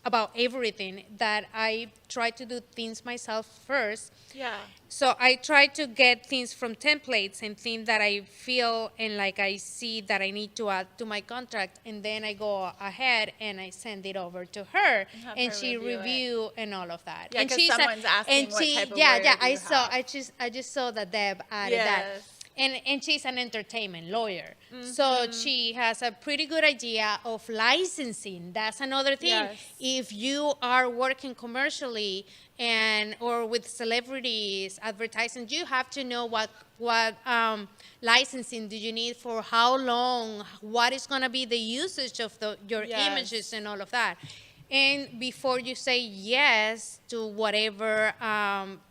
about everything that I try to do things myself first. Yeah. So I try to get things from templates and things that I feel and like I see that I need to add to my contract, and then I go ahead and I send it over to her, have and her she review it. review and all of that. Yeah, and 'cause she's someone's asking what type of lawyer yeah. do you have. I just saw that Deb added that. Yes. And she's an entertainment lawyer. So she has a pretty good idea of licensing. That's another thing. Yes. If you are working commercially or with celebrities advertising, you have to know what licensing do you need for how long, what is going to be the usage of your Yes. images and all of that. And before you say yes to whatever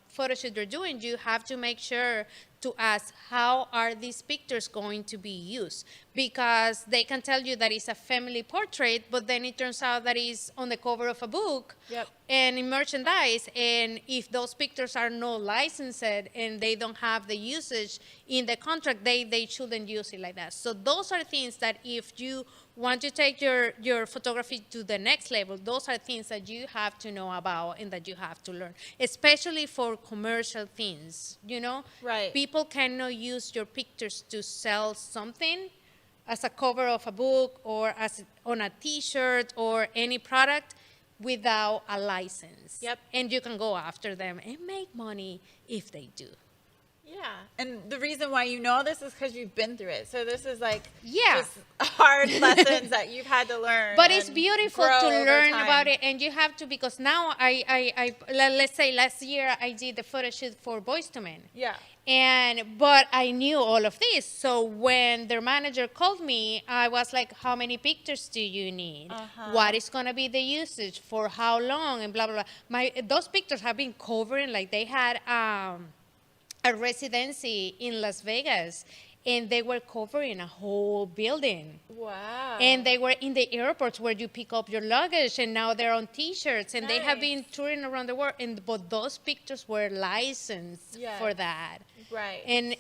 photo shoot you're doing, you have to make sure to ask how are these pictures going to be used, because they can tell you that it's a family portrait, but then it turns out that it's on the cover of a book and in merchandise, and if those pictures are not licensed and they don't have the usage in the contract, they shouldn't use it like that. So those are things that if you want to take your photography to the next level, those are things that you have to know about and that you have to learn, especially for commercial things, you know? Right. People cannot use your pictures to sell something as a cover of a book or as on a t-shirt or any product without a license. Yep. And you can go after them and make money if they do. Yeah, and the reason why you know this is because you've been through it. So this is like Yeah. just hard lessons that you've had to learn. But it's and beautiful grow to over learn time. about it, and you have to, because now let's say last year I did the photo shoot for Boys to Men. Yeah. But I knew all of this. So when their manager called me, I was like, how many pictures do you need? What is going to be the usage? For how long? And blah, blah, blah. Those pictures have been covering, like they had a residency in Las Vegas, and they were covering a whole building. Wow. And they were in the airports where you pick up your luggage, and now they're on T-shirts, and they have been touring around the world. But those pictures were licensed for that. Right. And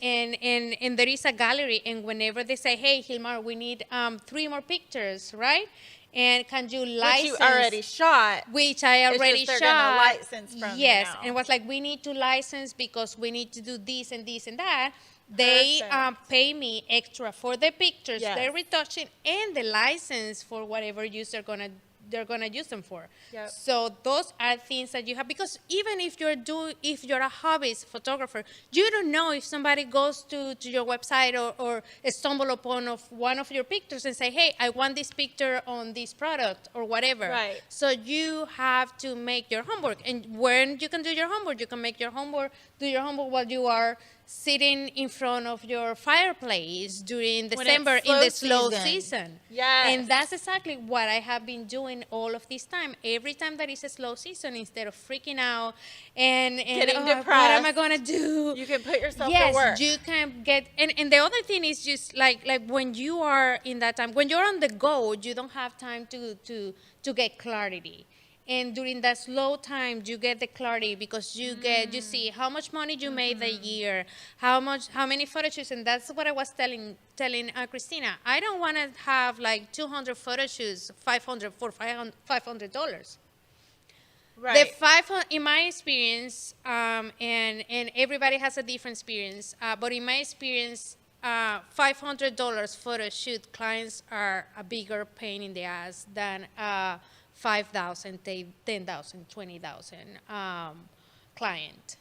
there is a gallery, and whenever they say, hey, Gilmar, we need 3 more pictures, right? And can you license? Which you already shot. Which I already It's just shot. they're gonna license from you yes, now. and it was like, we need to license because we need to do this and this and that. They pay me extra for the pictures, Yes. the retouching, and the license for whatever use they're gonna use them for. Yep. So those are things that you have, because even if you're a hobbyist photographer, you don't know if somebody goes to your website or stumble upon one of your pictures and say, hey, I want this picture on this product or whatever. Right. So you have to make your homework, and when you can do your homework, you can make your homework, do your homework while you are sitting in front of your fireplace during When December it's in the slow slow season. season. Yes. And that's exactly what I have been doing all of this time. Every time that is a slow season, instead of freaking out and Getting what depressed. am I gonna do? You can put yourself yes, to work. you can get, and the other thing is just like when you are in that time, when you're on the go, you don't have time to get clarity. And during that slow time, you get the clarity because you see how much money you made that year, how many photo shoots, and that's what I was telling Christina. I don't want to have like 200 photo shoots, $500. Right. The 500, in my experience, and everybody has a different experience, but in my experience, $500 photo shoot clients are a bigger pain in the ass than 5,000, 10,000, 20,000 client.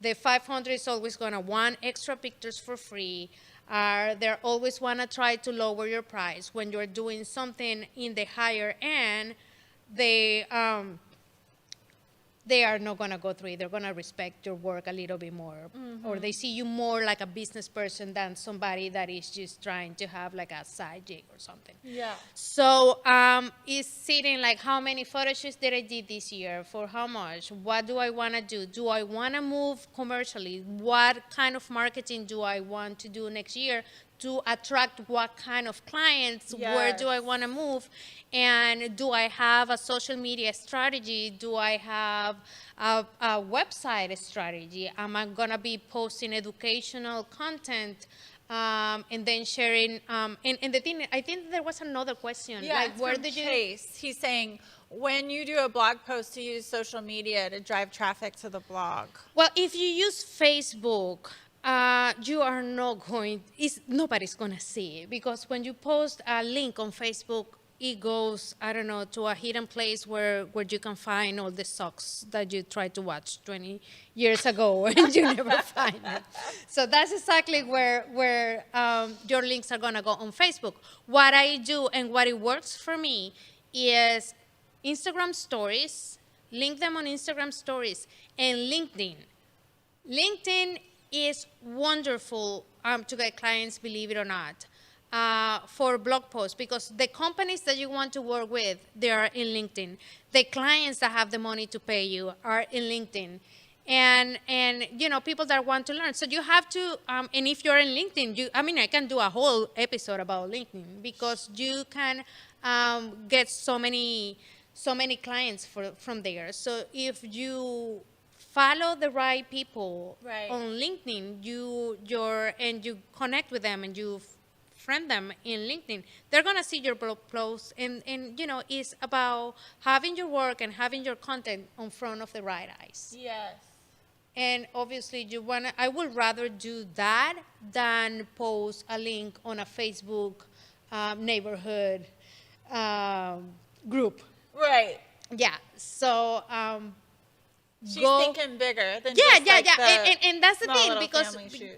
The 500 is always going to want extra pictures for free. They're always want to try to lower your price. When you're doing something in the higher end, they are not going to go through it. They're going to respect your work a little bit more. Or they see you more like a business person than somebody that is just trying to have like a side gig or something. Yeah. So it's sitting like, how many photo shoots did I did this year? For how much? What do I want to do? Do I want to move commercially? What kind of marketing do I want to do next year to attract what kind of clients? Where do I want to move? And do I have a social media strategy? Do I have a website strategy? Am I going to be posting educational content and then sharing? And the thing, I think there was another question. Yeah, like, it's where from did you? Chase. He's saying, when you do a blog post, to use social media to drive traffic to the blog. Well, if you use Facebook, you are not going, nobody's going to see it, because when you post a link on Facebook, it goes, I don't know, to a hidden place where you can find all the socks that you tried to watch 20 years ago and you never find it. So that's exactly where your links are going to go on Facebook. What I do and what it works for me is Instagram stories, link them on Instagram stories, and LinkedIn. LinkedIn is wonderful to get clients, believe it or not, for blog posts, because the companies that you want to work with, they are in LinkedIn. The clients that have the money to pay you are in LinkedIn. and people that want to learn. So you have to, and if you're in LinkedIn, I can do a whole episode about LinkedIn, because you can get so many clients from there. So if you follow the right people on LinkedIn, you connect with them and you friend them in LinkedIn, they're gonna see your posts, and it's about having your work and having your content in front of the right eyes. Yes. And obviously I would rather do that than post a link on a Facebook neighborhood group. Right. Yeah. So she's thinking bigger than and that's the thing, because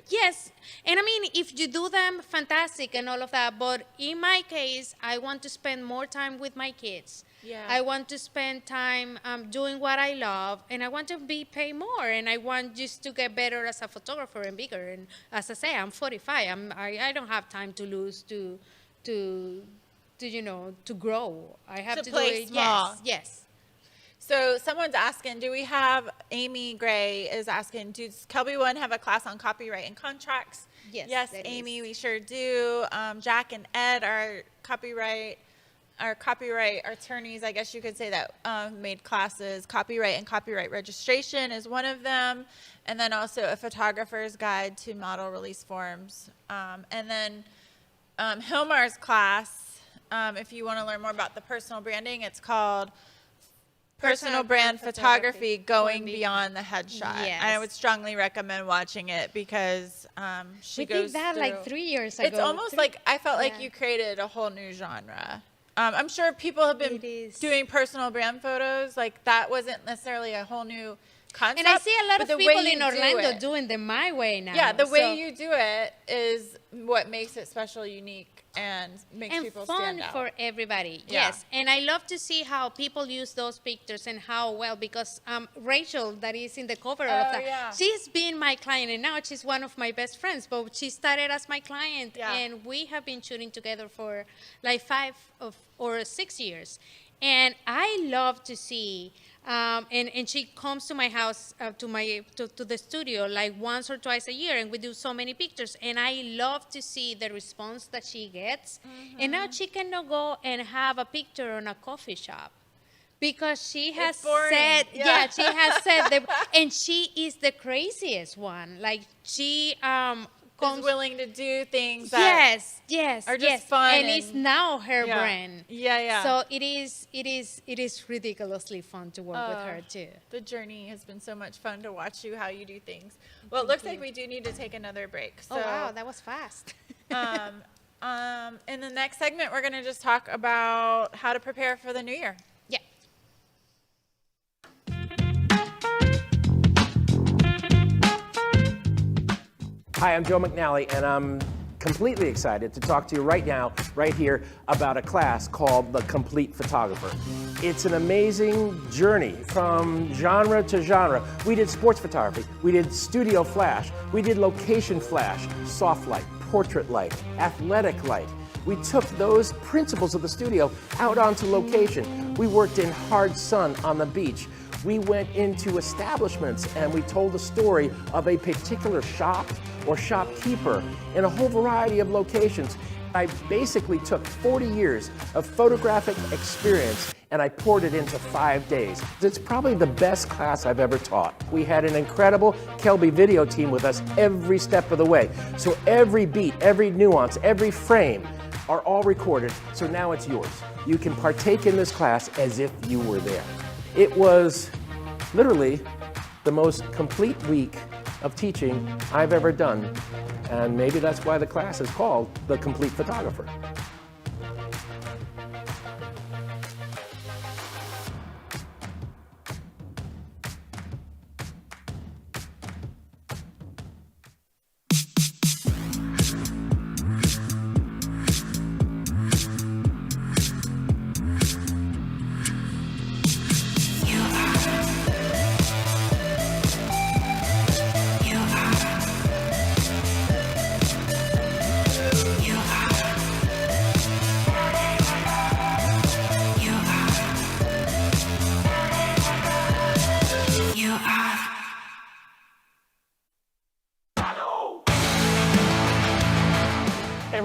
yes, and I mean, if you do them, fantastic and all of that, but in my case, I want to spend more time with my kids. Yeah. I want to spend time doing what I love, and I want to be paid more, and I want just to get better as a photographer and bigger. And as I say, I'm 45. I don't have time to lose to grow. I have to play do it. small. Yes. So someone's asking, do we have, Amy Gray is asking, does Kelby One have a class on copyright and contracts? Yes, Amy, we sure do. Jack and Ed are copyright attorneys, I guess you could say, that made classes. Copyright and copyright registration is one of them. And then also a photographer's guide to model release forms. And then Gilmar's class, if you want to learn more about the personal branding, it's called Personal Brand Photography, Going Beyond the Headshot. Yes. I would strongly recommend watching it, because she goes did that through, like 3 years ago. It's almost like I felt like you created a whole new genre. I'm sure people have been doing personal brand photos. Like, that wasn't necessarily a whole new concept. And I see a lot of but the people way in you do Orlando it- doing them my way now. Yeah, the way you do it is what makes it special, unique, and makes and people fun stand out. for everybody. Yeah. Yes, and I love to see how people use those pictures and how well, because Rachel, that is in the cover of that, yeah. she's been my client, and now she's one of my best friends, but she started as my client, Yeah. and we have been shooting together for like 5 or 6 years. And I love to see, and she comes to my house, to the studio like once or twice a year, and we do so many pictures. And I love to see the response that she gets. And now she cannot go and have a picture on a coffee shop, because she has said, she has said, and she is the craziest one. Like, she is willing to do things that are just fun, and it's now her brand. Yeah. So it is ridiculously fun to work with her too. The journey has been so much fun to watch how you do things. Well, it looks like we do need to take another break. So, oh wow, that was fast. in the next segment, we're going to just talk about how to prepare for the new year. Yeah. Hi, I'm Joe McNally, and I'm completely excited to talk to you right now, right here, about a class called The Complete Photographer. It's an amazing journey from genre to genre. We did sports photography, we did studio flash, we did location flash, soft light, portrait light, athletic light. We took those principles of the studio out onto location. We worked in hard sun on the beach. We went into establishments and we told the story of a particular shop or shopkeeper in a whole variety of locations. I basically took 40 years of photographic experience and I poured it into 5 days. It's probably the best class I've ever taught. We had an incredible Kelby video team with us every step of the way. So every beat, every nuance, every frame are all recorded, so now it's yours. You can partake in this class as if you were there. It was literally the most complete week of teaching I've ever done, and maybe that's why the class is called The Complete Photographer.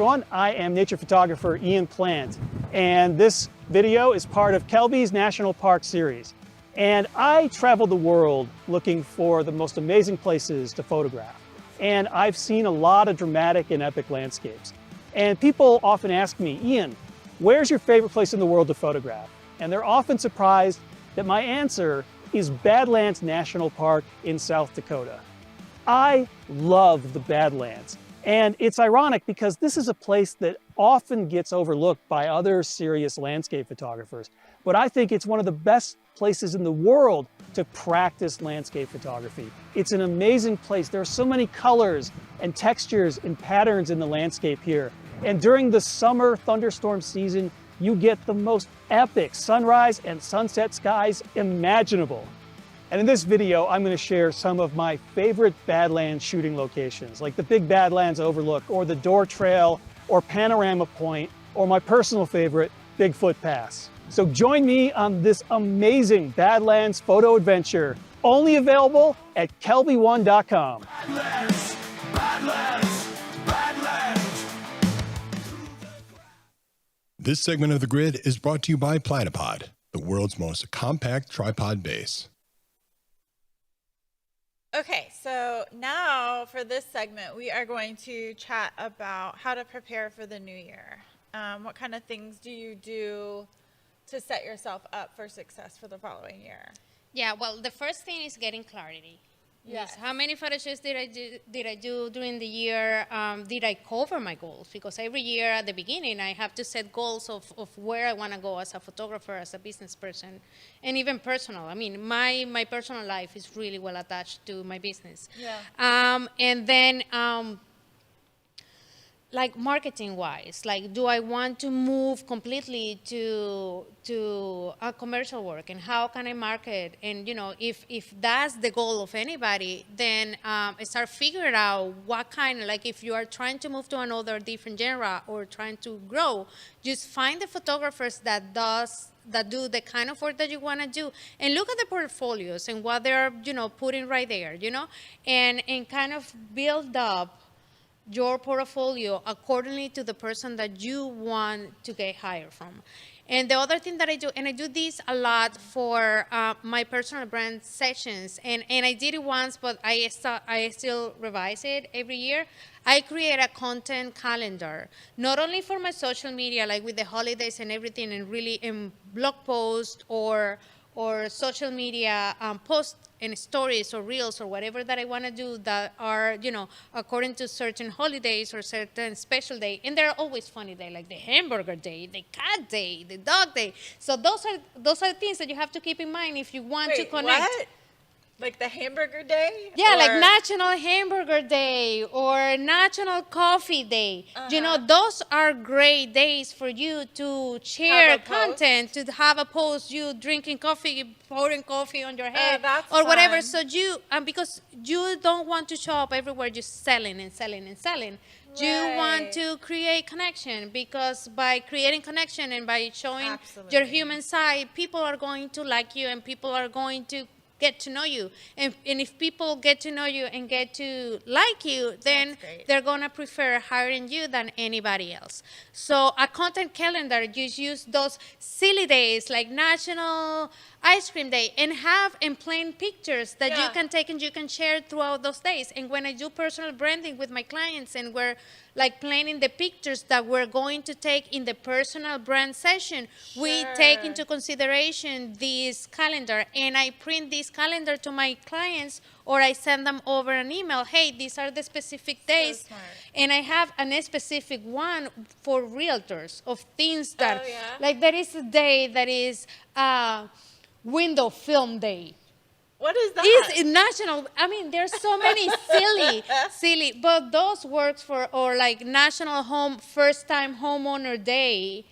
everyone. I am nature photographer Ian Plant, and this video is part of Kelby's National Park series. And I traveled the world looking for the most amazing places to photograph. And I've seen a lot of dramatic and epic landscapes. And people often ask me, Ian, where's your favorite place in the world to photograph? And they're often surprised that my answer is Badlands National Park in South Dakota. I love the Badlands. And it's ironic because this is a place that often gets overlooked by other serious landscape photographers. But I think it's one of the best places in the world to practice landscape photography. It's an amazing place. There are so many colors and textures and patterns in the landscape here. And during the summer thunderstorm season, you get the most epic sunrise and sunset skies imaginable. And in this video, I'm going to share some of my favorite Badlands shooting locations, like the Big Badlands Overlook, or the Door Trail, or Panorama Point, or my personal favorite, Bigfoot Pass. So join me on this amazing Badlands photo adventure, only available at kelby1.com. Badlands, Badlands, Badlands. This segment of The Grid is brought to you by Platypod, the world's most compact tripod base. Okay, so now for this segment, we are going to chat about how to prepare for the new year. What kind of things do you do to set yourself up for success for the following year? Yeah, well, the first thing is getting clarity. Yes. How many photo shoots did I do during the year? Did I cover my goals? Because every year at the beginning, I have to set goals of where I want to go as a photographer, as a business person, and even personal. I mean, my personal life is really well attached to my business. Yeah. And then, like marketing-wise, like, do I want to move completely to a commercial work, and how can I market? And if that's the goal of anybody, then start figuring out what kind. Like, if you are trying to move to another different genre or trying to grow, just find the photographers that do the kind of work that you want to do, and look at the portfolios and what they're putting right there, and kind of build up your portfolio accordingly to the person that you want to get hired from. And the other thing that I do, and I do this a lot for my personal brand sessions, and I did it once, but I still revise it every year. I create a content calendar, not only for my social media, like with the holidays and everything, and really in blog posts or social media posts and stories or reels or whatever that I want to do that are, according to certain holidays or certain special day. And there are always funny days, like the hamburger day, the cat day, the dog day. So those are things that you have to keep in mind if you want to connect. What? Like the hamburger day? Yeah, like National Hamburger Day or National Coffee Day. Those are great days for you to share content, to have a post, you drinking coffee, pouring coffee on your head, or whatever. So because you don't want to show up everywhere just selling and selling and selling. You want to create connection, because by creating connection and by showing your human side, people are going to like you, and people are going to get to know you. And if people get to know you and get to like you, then they're going to prefer hiring you than anybody else. So a content calendar, you use those silly days like National Ice Cream Day, and plain pictures that you can take and you can share throughout those days. And when I do personal branding with my clients, and we're like planning the pictures that we're going to take in the personal brand session, we take into consideration this calendar, and I print this calendar to my clients, or I send them over an email. Hey, these are the specific days. And I have a specific one for realtors of things that, like, there is a day that is window film day. What is that? It's national. I mean, there's so many silly, but those works for, or like National First Time Homeowner Day,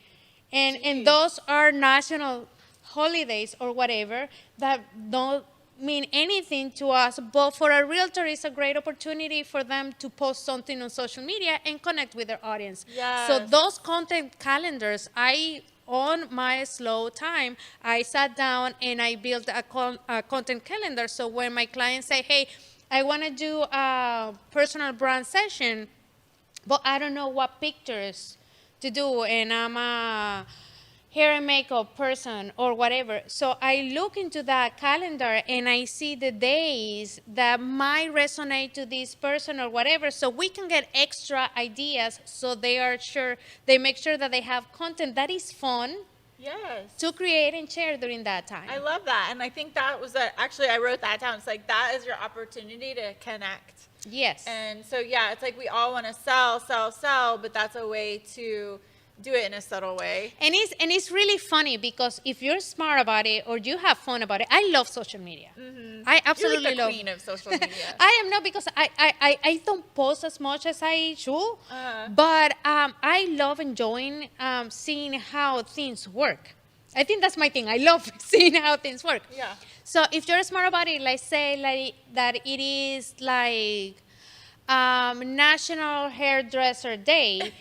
and those are national holidays or whatever that don't mean anything to us, but for a realtor, it's a great opportunity for them to post something on social media and connect with their audience. So those content calendars, on my slow time, I sat down and I built a content calendar. So when my clients say, hey, I want to do a personal brand session, but I don't know what pictures to do, and I'm a hair and makeup person or whatever. So I look into that calendar and I see the days that might resonate to this person or whatever, so we can get extra ideas, so they make sure that they have content that is fun Yes. to create and share during that time. I love that. And I think that was actually, I wrote that down. It's like, that is your opportunity to connect. Yes. And so, yeah, it's like we all want to sell, but that's a way to do it in a subtle way. And it's really funny, because if you're smart about it or you have fun about it, I love social media. Mm-hmm. I absolutely You're like the love queen of social media. I am not, because I don't post as much as I should, but I love enjoying seeing how things work. I think that's my thing. I love seeing how things work. Yeah. So if you're smart about it, like say like that it is like National Hairdresser Day,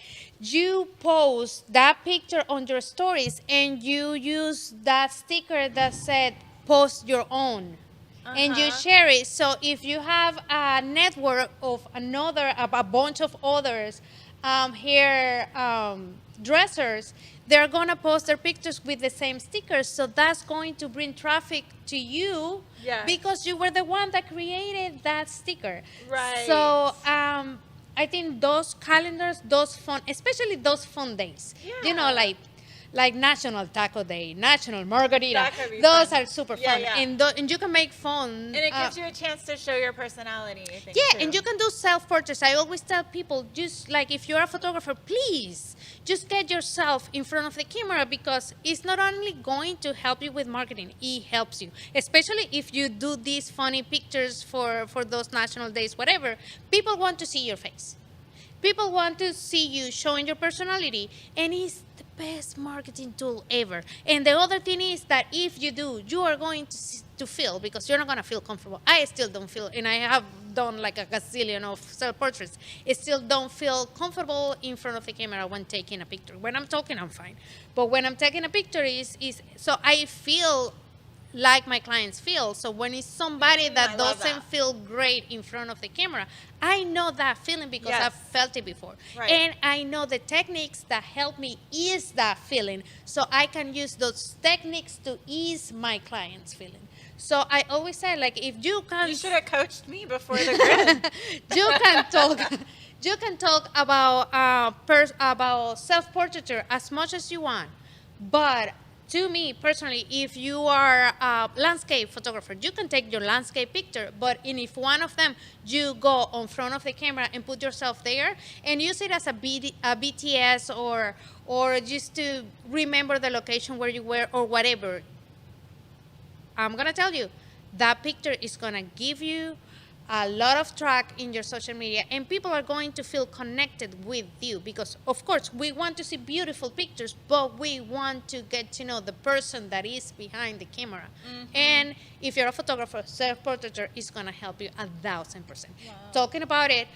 you post that picture on your stories and you use that sticker that said post your own. And you share it. So if you have a network of a bunch of others hair dressers, they're gonna post their pictures with the same stickers. So that's going to bring traffic to you, because you were the one that created that sticker. Right. So I think those calendars, those fun, especially those fun days, you know, like National Taco Day, National Margarita. Those fun. are super Yeah, fun. yeah. And you can make fun. And it gives you a chance to show your personality, I think. Yeah, too. and you can do self-portraits. I always tell people, just like if you're a photographer, please just get yourself in front of the camera, because it's not only going to help you with marketing, it helps you. Especially if you do these funny pictures for those national days, whatever. People want to see your face. People want to see you showing your personality, and it's the best marketing tool ever. And the other thing is that if you do, you are going to feel, because you're not going to feel comfortable. I still don't feel, and I have done like a gazillion of self-portraits. I still don't feel comfortable in front of the camera when taking a picture. When I'm talking, I'm fine. But when I'm taking a picture, so I feel like my clients feel. So when it's somebody that doesn't feel great in front of the camera, I know that feeling, because I've felt it before. Right. And I know the techniques that help me ease that feeling, so I can use those techniques to ease my clients' feeling. So I always say, like, if you can... You should have coached me before the grid. You can talk about self-portraiture as much as you want, but to me personally, if you are a landscape photographer, you can take your landscape picture, but if one of them you go on front of the camera and put yourself there and use it as a BTS or just to remember the location where you were or whatever, I'm gonna tell you, that picture is gonna give you a lot of track in your social media, and people are going to feel connected with you, because of course we want to see beautiful pictures, but we want to get to know the person that is behind the camera. And if you're a photographer, self-portraiture is going to help you 1,000%. Talking about it,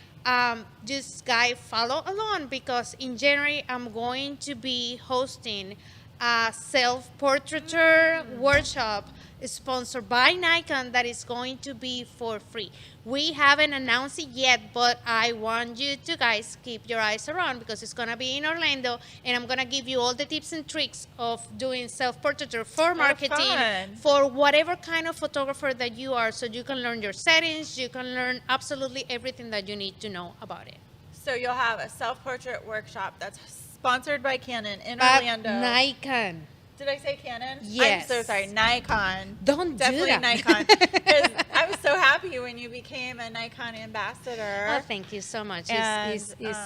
just guys, follow along, because in January I'm going to be hosting a self-portraiture workshop sponsored by Nikon that is going to be for free. We haven't announced it yet, but I want you to guys keep your eyes around, because it's going to be in Orlando, and I'm going to give you all the tips and tricks of doing self-portraiture for marketing, for whatever kind of photographer that you are, so you can learn your settings, you can learn absolutely everything that you need to know about it. So you'll have a self-portrait workshop that's sponsored by Canon in Orlando. Nikon. Did I say Canon? Yes. I'm so sorry. Nikon. Don't Definitely do that. Nikon. 'Cause I was so happy when you became a Nikon ambassador. Oh, thank you so much. And,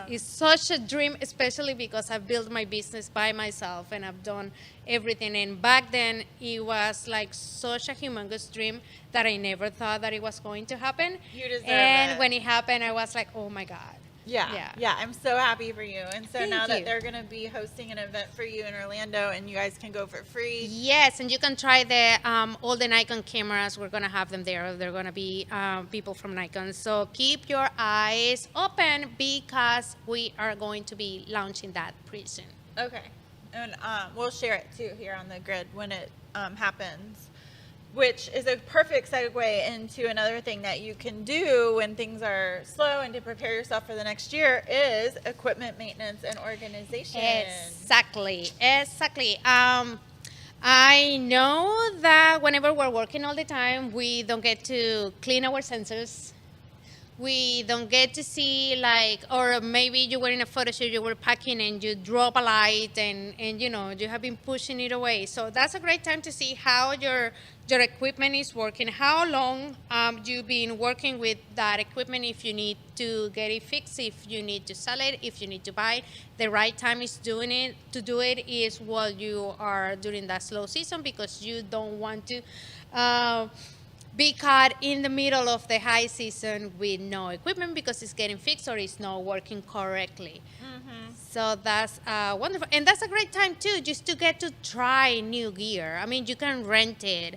It's such a dream, especially because I've built my business by myself and I've done everything. And back then, it was like such a humongous dream that I never thought that it was going to happen. You deserve and it. when it happened, I was like, oh my God. Yeah, I'm so happy for you. And so Thank now that you. they're going to be hosting an event for you in Orlando, and you guys can go for free. Yes, and you can try the all the Nikon cameras. We're going to have them there. They're going to be people from Nikon. So keep your eyes open, because we are going to be launching that pretty soon. Okay. And we'll share it too here on the grid when it happens. which is a perfect segue into another thing that you can do when things are slow and to prepare yourself for the next year is equipment maintenance and organization. Exactly. I know that whenever we're working all the time, we don't get to clean our sensors. We don't get to see, like, or maybe you were in a photo shoot, you were packing and you drop a light and you know, you have been pushing it away. So that's a great time to see how your equipment is working, how long you've been working with that equipment, if you need to get it fixed, if you need to sell it, if you need to buy it. The right time is to do it is while you are during that slow season, because you don't want to be caught in the middle of the high season with no equipment because it's getting fixed or it's not working correctly. So that's wonderful. And that's a great time too, just to get to try new gear. I mean, you can rent it.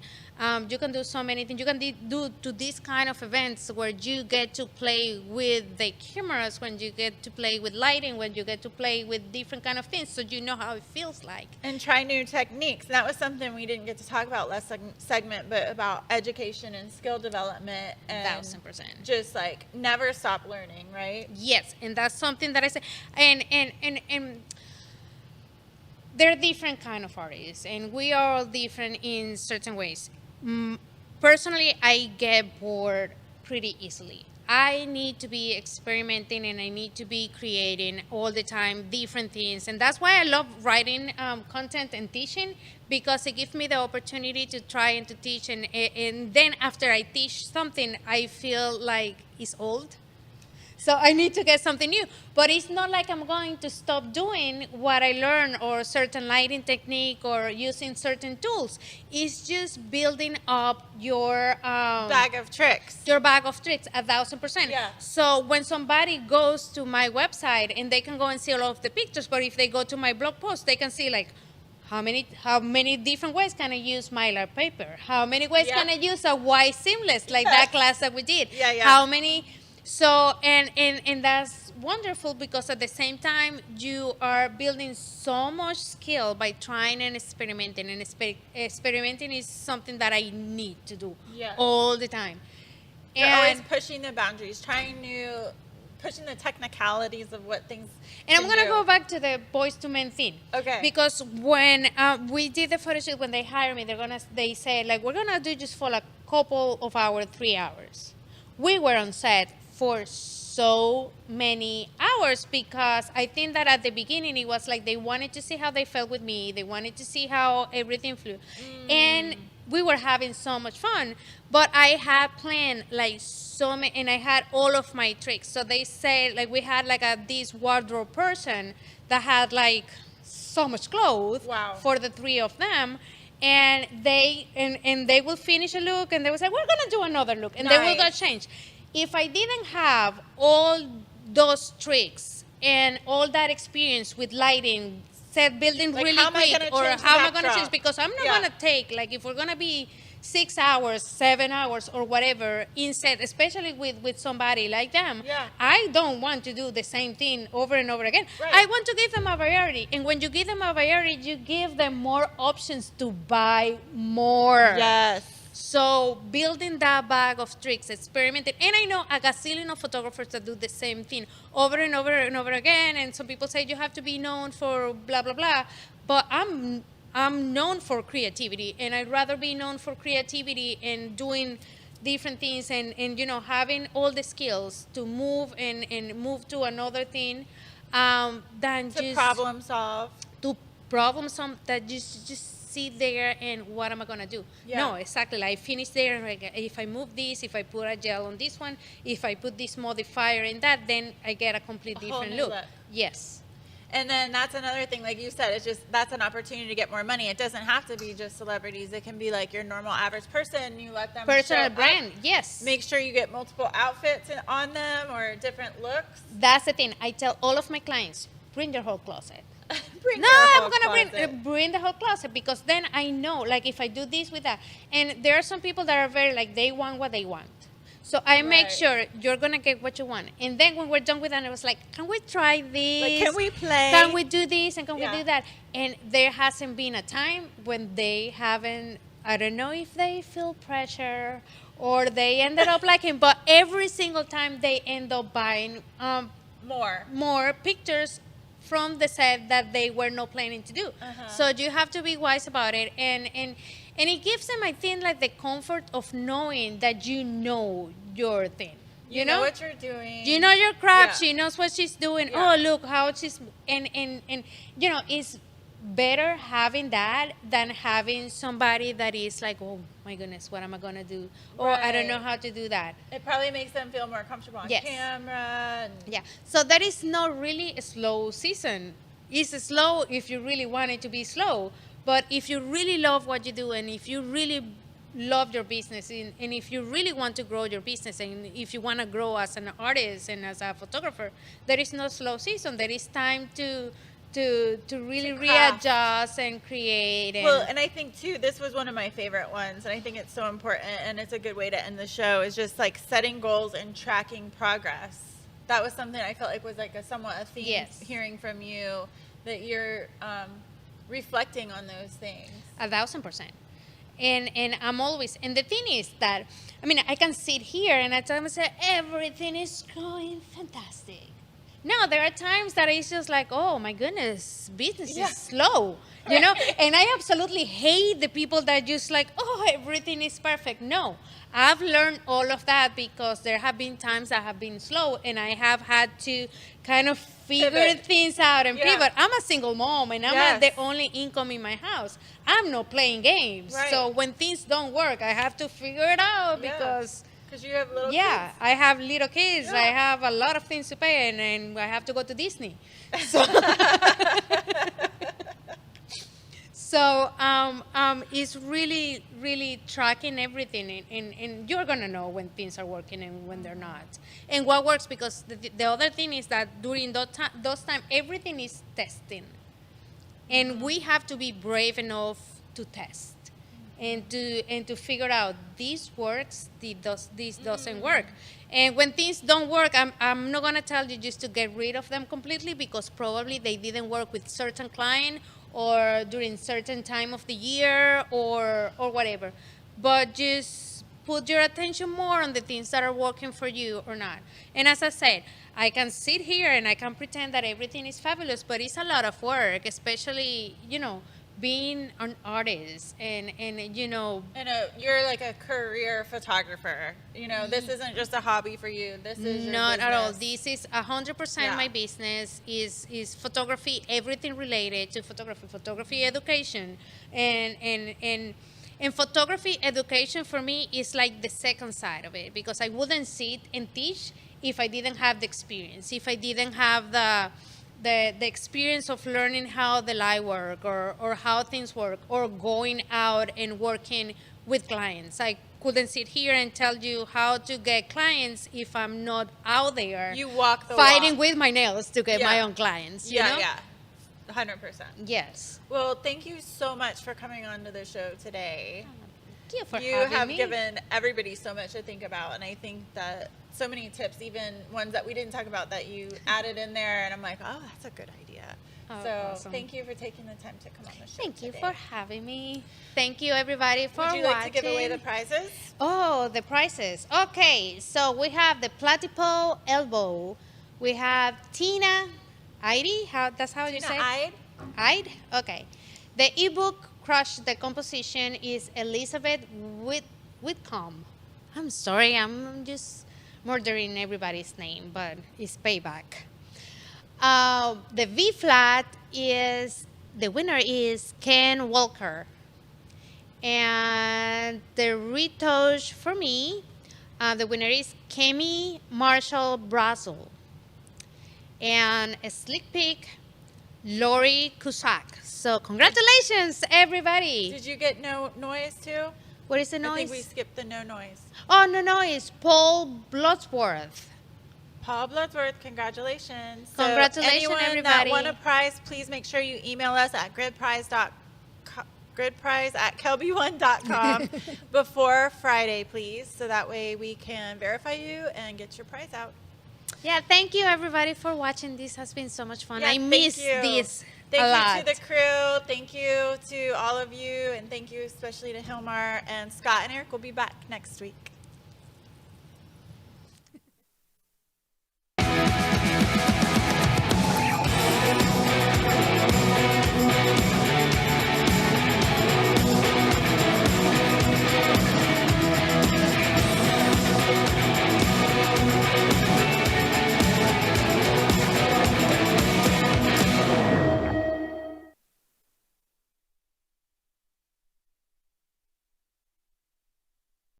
You can do so many things. You can do to these kind of events where you get to play with the cameras, when you get to play with lighting, when you get to play with different kind of things, so you know how it feels like. And try new techniques. That was something we didn't get to talk about last segment, but about education and skill development. And 1000%. just like never stop learning, right? Yes, and that's something that I say. And they're different kind of artists, and we are all different in certain ways. Personally, I get bored pretty easily. I need to be experimenting and I need to be creating all the time different things. And that's why I love writing content and teaching, because it gives me the opportunity to try and to teach. And then after I teach something, I feel like it's old. So I need to get something new. But it's not like I'm going to stop doing what I learned, or certain lighting technique, or using certain tools. It's just building up your bag of tricks. Your bag of tricks, 1000%. Yeah. So when somebody goes to my website, and they can go and see all of the pictures, but if they go to my blog post, they can see like, how many different ways can I use mylar paper? How many ways can I use a white seamless, like that class that we did? How many? So, and that's wonderful, because at the same time, you are building so much skill by trying and experimenting. And experimenting is something that I need to do all the time. You're always pushing the boundaries, pushing the technicalities of what things. And I'm going to go back to the Boys to Men thing. Okay. Because when we did the photo shoot, when they hired me, they said, like, we're going to do just for a couple of hours, 3 hours. We were on set for so many hours, because I think that at the beginning it was like they wanted to see how they felt with me. They wanted to see how everything flew. And we were having so much fun, but I had planned like so many, and I had all of my tricks. So they said, like, we had like this wardrobe person that had like so much clothes for the three of them. And they will finish a look, and they will say, we're going to do another look, and they will go change. If I didn't have all those tricks and all that experience with lighting, set building really quick, or how am I going to change? Because I'm not going to take, like, if we're going to be 6 hours, 7 hours, or whatever in set, especially with somebody like them, I don't want to do the same thing over and over again. I want to give them a variety. And when you give them a variety, you give them more options to buy more. Yes. So building that bag of tricks, experimenting. And I know a gazillion of photographers that do the same thing over and over and over again. And some people say you have to be known for blah, blah, blah. But I'm known for creativity, and I'd rather be known for creativity and doing different things and you know, having all the skills to move and move to another thing than to problem solve. To problem solve, that just sit there and what am I gonna do? No, exactly. Like, I finish there, and like, if I move this, if I put a gel on this one, if I put this modifier in that, then I get a complete different look. Yes. And then that's another thing, like you said, it's just, that's an opportunity to get more money. It doesn't have to be just celebrities. It can be like your normal average person. You let them personal show brand, up. Yes. Make sure you get multiple outfits on them or different looks. That's the thing. I tell all of my clients, bring your whole closet. I'm gonna bring the whole closet, because then I know, like, if I do this with that, and there are some people that are very like, they want what they want. So I make sure you're gonna get what you want. And then when we're done with that, I was like, can we try this? Like, can we play? Can we do this and can we do that? And there hasn't been a time when they haven't I don't know if they feel pressure or they ended up liking, but every single time they end up buying more pictures from the set that they were not planning to do. So you have to be wise about it, and it gives them, I think, like the comfort of knowing that you know your thing. You know what you're doing. You know your craft. She knows what she's doing. Oh, look how she's and you know, it's better having that than having somebody that is like, oh my goodness, what am I gonna do? Oh, I don't know how to do that. It probably makes them feel more comfortable on camera. Yeah. So that is not really a slow season. It's slow if you really want it to be slow. But if you really love what you do, and if you really love your business, and if you really want to grow your business, and if you want to grow as an artist and as a photographer, there is no slow season. There is time to really readjust and create. Well, and I think too, this was one of my favorite ones, and I think it's so important, and it's a good way to end the show, is just like setting goals and tracking progress. That was something I felt like was like somewhat a theme hearing from you, that you're reflecting on those things. 1,000%. And I'm always, and the thing is that, I mean, I can sit here and I tell myself, everything is going fantastic. No, there are times that it's just like, oh my goodness, business is slow, you know? And I absolutely hate the people that just like, oh, everything is perfect. No, I've learned all of that because there have been times that have been slow, and I have had to kind of figure things out and pivot. I'm a single mom, and I'm not the only income in my house. I'm not playing games. So when things don't work, I have to figure it out because you have little kids. I have little kids. I have a lot of things to pay, and I have to go to Disney. So, it's really, really tracking everything, and you're gonna know when things are working and when they're not, and what works. Because the other thing is that during those time, everything is testing, and we have to be brave enough to test. And to figure out this works, this doesn't work. And when things don't work, I'm not gonna tell you just to get rid of them completely, because probably they didn't work with certain client or during certain time of the year or whatever. But just put your attention more on the things that are working for you or not. And as I said, I can sit here and I can pretend that everything is fabulous, but it's a lot of work, especially, you know, being an artist and you know, and you're like a career photographer. You know, this isn't just a hobby for you. This is your not business. at all. This is 100% my business. Is photography, everything related to photography education, and photography education for me is like the second side of it, because I wouldn't sit and teach if I didn't have the experience, if I didn't have the experience of learning how the light work or how things work, or going out and working with clients. I couldn't sit here and tell you how to get clients if I'm not out there. You walk the fighting walk. with my nails to get my own clients. You know? 100%. Yes. Well, thank you so much for coming on to the show today. Thank you for You having have me. given everybody so much to think about, and I think that so many tips, even ones that we didn't talk about, that you added in there, and I'm like, oh, that's a good idea. Oh, so awesome. Thank you for taking the time to come on the show Thank you today. for having me. Thank you, everybody, for watching. Would you like to give away the prizes? Oh, the prizes. Okay, so we have the Platypod elbow. We have Tina Eide. That's how you say it? Eide? Okay. The ebook Crush the Composition is Elizabeth Whitcomb. I'm sorry, I'm just murdering everybody's name, but it's payback. The V flat is, the winner is Ken Walker. And the retouch for me, the winner is Kemi Marshall Brazel. And a slick pick, Lori Cusack. So congratulations, everybody. Did you get no noise too? What is the noise? I think we skipped the no noise. Oh, no noise. Paul Blodsworth. Paul Bloodworth, congratulations. Congratulations, anyone everybody. that won a prize, please make sure you email us at gridprize@kelby1.com before Friday, please, so that way we can verify you and get your prize out. Yeah, thank you everybody for watching. This has been so much fun. Yeah, I thank miss you. this Thank a you lot. to the crew. Thank you to all of you. And thank you especially to Gilmar and Scott and Eric. We'll be back next week.